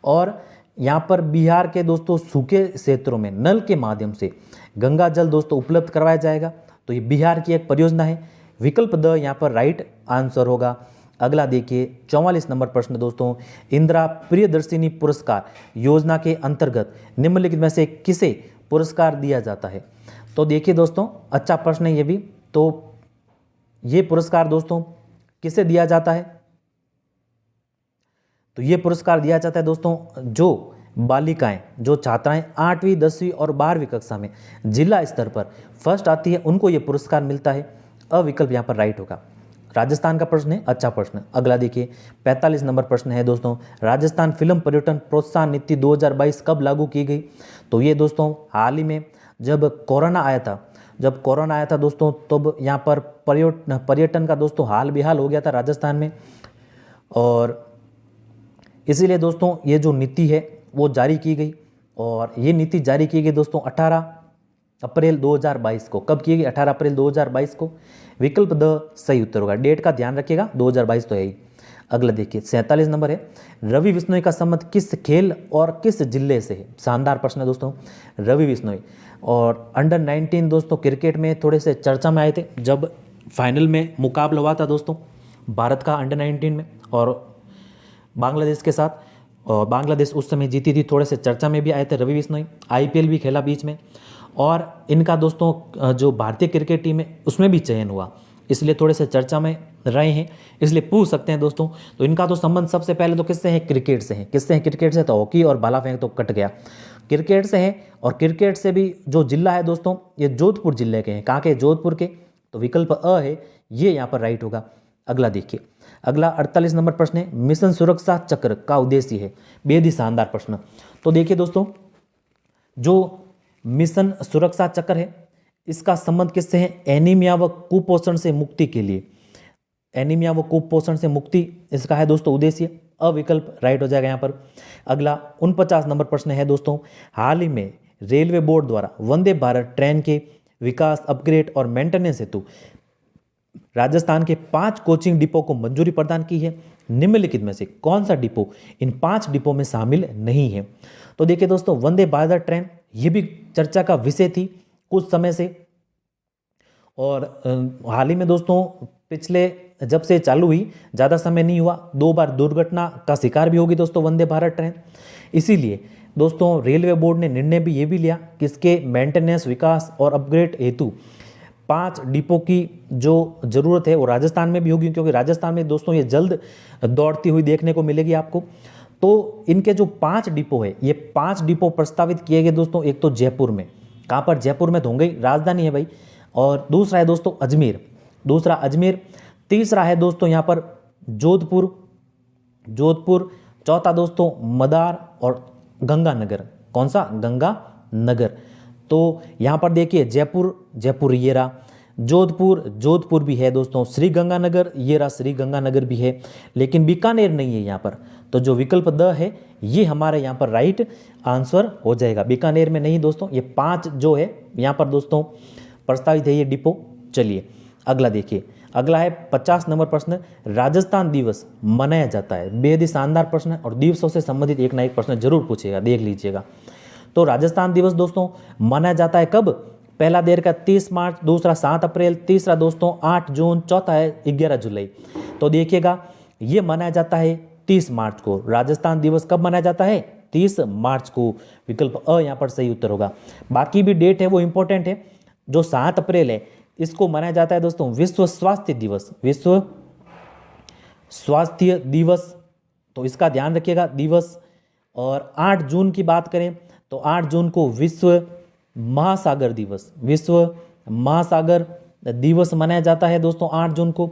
और यहाँ पर बिहार के दोस्तों सूखे क्षेत्रों में नल के माध्यम से गंगा जल दोस्तों उपलब्ध करवाया जाएगा, तो ये बिहार की एक परियोजना है। विकल्प द यहाँ पर राइट आंसर होगा। अगला देखिए 44 नंबर प्रश्न दोस्तों, इंदिरा प्रियदर्शिनी पुरस्कार योजना के अंतर्गत निम्नलिखित में से किसे पुरस्कार दिया जाता है? तो देखिए दोस्तों अच्छा प्रश्न है ये भी। तो ये पुरस्कार दोस्तों किसे दिया जाता है? तो ये पुरस्कार दिया जाता है दोस्तों जो बालिकाएं, जो छात्राएं 8वीं 10वीं और 12वीं कक्षा में जिला स्तर पर फर्स्ट आती है, उनको ये पुरस्कार मिलता है। अविकल्प यहाँ पर राइट होगा। राजस्थान का प्रश्न है, अच्छा प्रश्न। अगला देखिए 45 नंबर प्रश्न है दोस्तों, राजस्थान फिल्म पर्यटन प्रोत्साहन नीति 2022 कब लागू की गई? तो ये दोस्तों हाल ही में जब कोरोना आया था दोस्तों, तब यहाँ पर पर्यटन का दोस्तों हाल बेहाल हो गया था राजस्थान में, और इसीलिए दोस्तों ये जो नीति है वो जारी की गई। और ये नीति जारी की गई दोस्तों 18 अप्रैल 2022 को। कब की गई? 18 अप्रैल 2022 को। विकल्प द सही उत्तर होगा। डेट का ध्यान रखिएगा, 2022 तो है ही। अगला देखिए 47 नंबर है, रवि बिश्नोई का संबंध किस खेल और किस जिले से है? शानदार प्रश्न है दोस्तों। रवि बिश्नोई और अंडर 19 दोस्तों क्रिकेट में थोड़े से चर्चा में आए थे जब फाइनल में मुकाबला हुआ था दोस्तों भारत का अंडर 19 में और बांग्लादेश के साथ। और बांग्लादेश उस समय जीती थी, थोड़े से चर्चा में भी आए थे रवि बिश्नोई। आईपीएल भी खेला बीच में, और इनका दोस्तों जो भारतीय क्रिकेट टीम है उसमें भी चयन हुआ, इसलिए थोड़े से चर्चा में रहे हैं, इसलिए पूछ सकते हैं दोस्तों। तो इनका तो संबंध सबसे पहले तो किससे है? क्रिकेट से है। किससे है? क्रिकेट से। तो हॉकी और भाला फेंक तो कट गया, क्रिकेट से है। और क्रिकेट से भी जो जिला है दोस्तों, ये जोधपुर जिले के हैं। कहाँ के? जोधपुर के। तो विकल्प अ है, ये यहाँ पर राइट होगा। अगला देखिए, अगला 48 नंबर प्रश्न है, मिशन सुरक्षा चक्र का उद्देश्य है। बेहद ही शानदार प्रश्न। तो देखिए दोस्तों, जो मिशन सुरक्षा चक्र है इसका संबंध किससे है? एनीमिया व कुपोषण से मुक्ति के लिए। एनीमिया व कुपोषण से मुक्ति इसका है दोस्तों उद्देश्य। अविकल्प राइट हो जाएगा यहाँ पर। अगला 49 नंबर प्रश्न है दोस्तों, हाल ही में रेलवे बोर्ड द्वारा वंदे भारत ट्रेन के विकास, अपग्रेड और मेंटेनेंस हेतु राजस्थान के 5 कोचिंग डिपो को मंजूरी प्रदान की है। निम्नलिखित में से कौन सा डिपो इन 5 डिपो में शामिल नहीं है? तो देखिए दोस्तों, वंदे भारत ट्रेन ये भी चर्चा का विषय थी कुछ समय से, और हाल ही में दोस्तों पिछले जब से चालू हुई ज़्यादा समय नहीं हुआ, 2 बार दुर्घटना का शिकार भी होगी दोस्तों वंदे भारत ट्रेन। इसीलिए दोस्तों रेलवे बोर्ड ने निर्णय भी ये भी लिया कि इसके मेंटेनेंस, विकास और अपग्रेड हेतु 5 डिपो की जो ज़रूरत है वो राजस्थान में भी होगी, क्योंकि राजस्थान में दोस्तों ये जल्द दौड़ती हुई देखने को मिलेगी आपको। तो इनके जो 5 डिपो है, ये 5 डिपो प्रस्तावित किए गए दोस्तों। एक तो जयपुर में, कहाँ पर? जयपुर में तो होंगे, राजधानी है भाई। और दूसरा है दोस्तों अजमेर, दूसरा अजमेर। तीसरा है दोस्तों यहाँ पर जोधपुर। चौथा दोस्तों मदार और गंगानगर। कौन सा? गंगानगर। तो यहाँ पर देखिए जयपुर ये रहा, जोधपुर भी है दोस्तों, श्री गंगानगर ये रहा, श्री गंगानगर भी है, लेकिन बीकानेर नहीं है यहाँ पर। तो जो विकल्प द है ये हमारे यहाँ पर राइट आंसर हो जाएगा। बीकानेर में नहीं दोस्तों, ये 5 जो है यहाँ पर दोस्तों प्रस्तावित है ये डिपो। चलिए अगला देखिए, अगला है 50 नंबर प्रश्न, राजस्थान दिवस मनाया जाता है। बेहद ही शानदार प्रश्न है, और दिवसों से संबंधित एक ना एक प्रश्न जरूर पूछेगा, देख लीजिएगा। तो राजस्थान दिवस दोस्तों मनाया जाता है कब? पहला देर का 30 मार्च, दूसरा 7 अप्रैल, तीसरा दोस्तों 8 जून, चौथा है 11 जुलाई। तो देखिएगा ये मनाया जाता है 30 मार्च को। राजस्थान दिवस कब मनाया जाता है? 30 मार्च को। विकल्प अ यहाँ पर सही उत्तर होगा। बाकी भी डेट है वो इंपॉर्टेंट है। जो 7 अप्रैल है इसको मनाया जाता है दोस्तों विश्व स्वास्थ्य दिवस, विश्व स्वास्थ्य दिवस, तो इसका ध्यान रखिएगा दिवस। और 8 जून की बात करें तो 8 जून को विश्व महासागर दिवस, विश्व महासागर दिवस मनाया जाता है दोस्तों 8 जून को।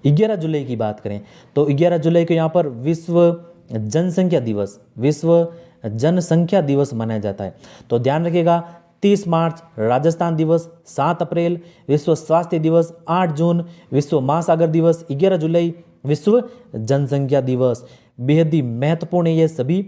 11 जुलाई की बात करें तो 11 जुलाई को यहाँ पर विश्व जनसंख्या दिवस, विश्व जनसंख्या दिवस मनाया जाता है। तो ध्यान रखिएगा 30 मार्च राजस्थान दिवस, 7 अप्रैल विश्व स्वास्थ्य दिवस, 8 जून विश्व महासागर दिवस, 11 जुलाई विश्व जनसंख्या दिवस। बेहद ही महत्वपूर्ण है ये सभी,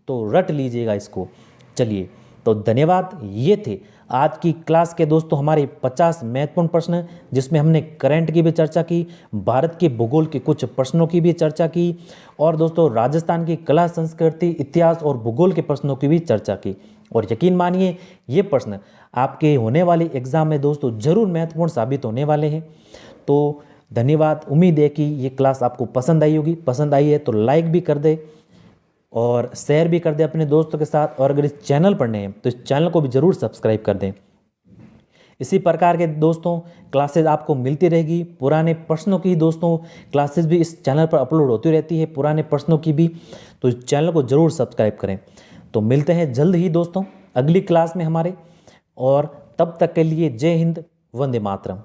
तो रट लीजिएगा इसको। चलिए तो धन्यवाद। ये थे आज की क्लास के दोस्तों हमारे 50 महत्वपूर्ण प्रश्न, जिसमें हमने करंट की भी चर्चा की, भारत के भूगोल के कुछ प्रश्नों की भी चर्चा की, और दोस्तों राजस्थान की कला, संस्कृति, इतिहास और भूगोल के प्रश्नों की भी चर्चा की। और यकीन मानिए ये प्रश्न आपके होने वाले एग्जाम में दोस्तों जरूर महत्वपूर्ण साबित होने वाले हैं। तो धन्यवाद। उम्मीद है कि ये क्लास आपको पसंद आई होगी। पसंद आई है तो लाइक भी कर दे और शेयर भी कर दे अपने दोस्तों के साथ, और अगर इस चैनल पर नए हैं तो इस चैनल को भी जरूर सब्सक्राइब कर दें। इसी प्रकार के दोस्तों क्लासेस आपको मिलती रहेगी। पुराने प्रश्नों की दोस्तों क्लासेस भी इस चैनल पर अपलोड होती रहती है, पुराने प्रश्नों की भी, तो इस चैनल को जरूर सब्सक्राइब करें। तो मिलते हैं जल्द ही दोस्तों अगली क्लास में हमारे, और तब तक के लिए जय हिंद, वंदे मातरम।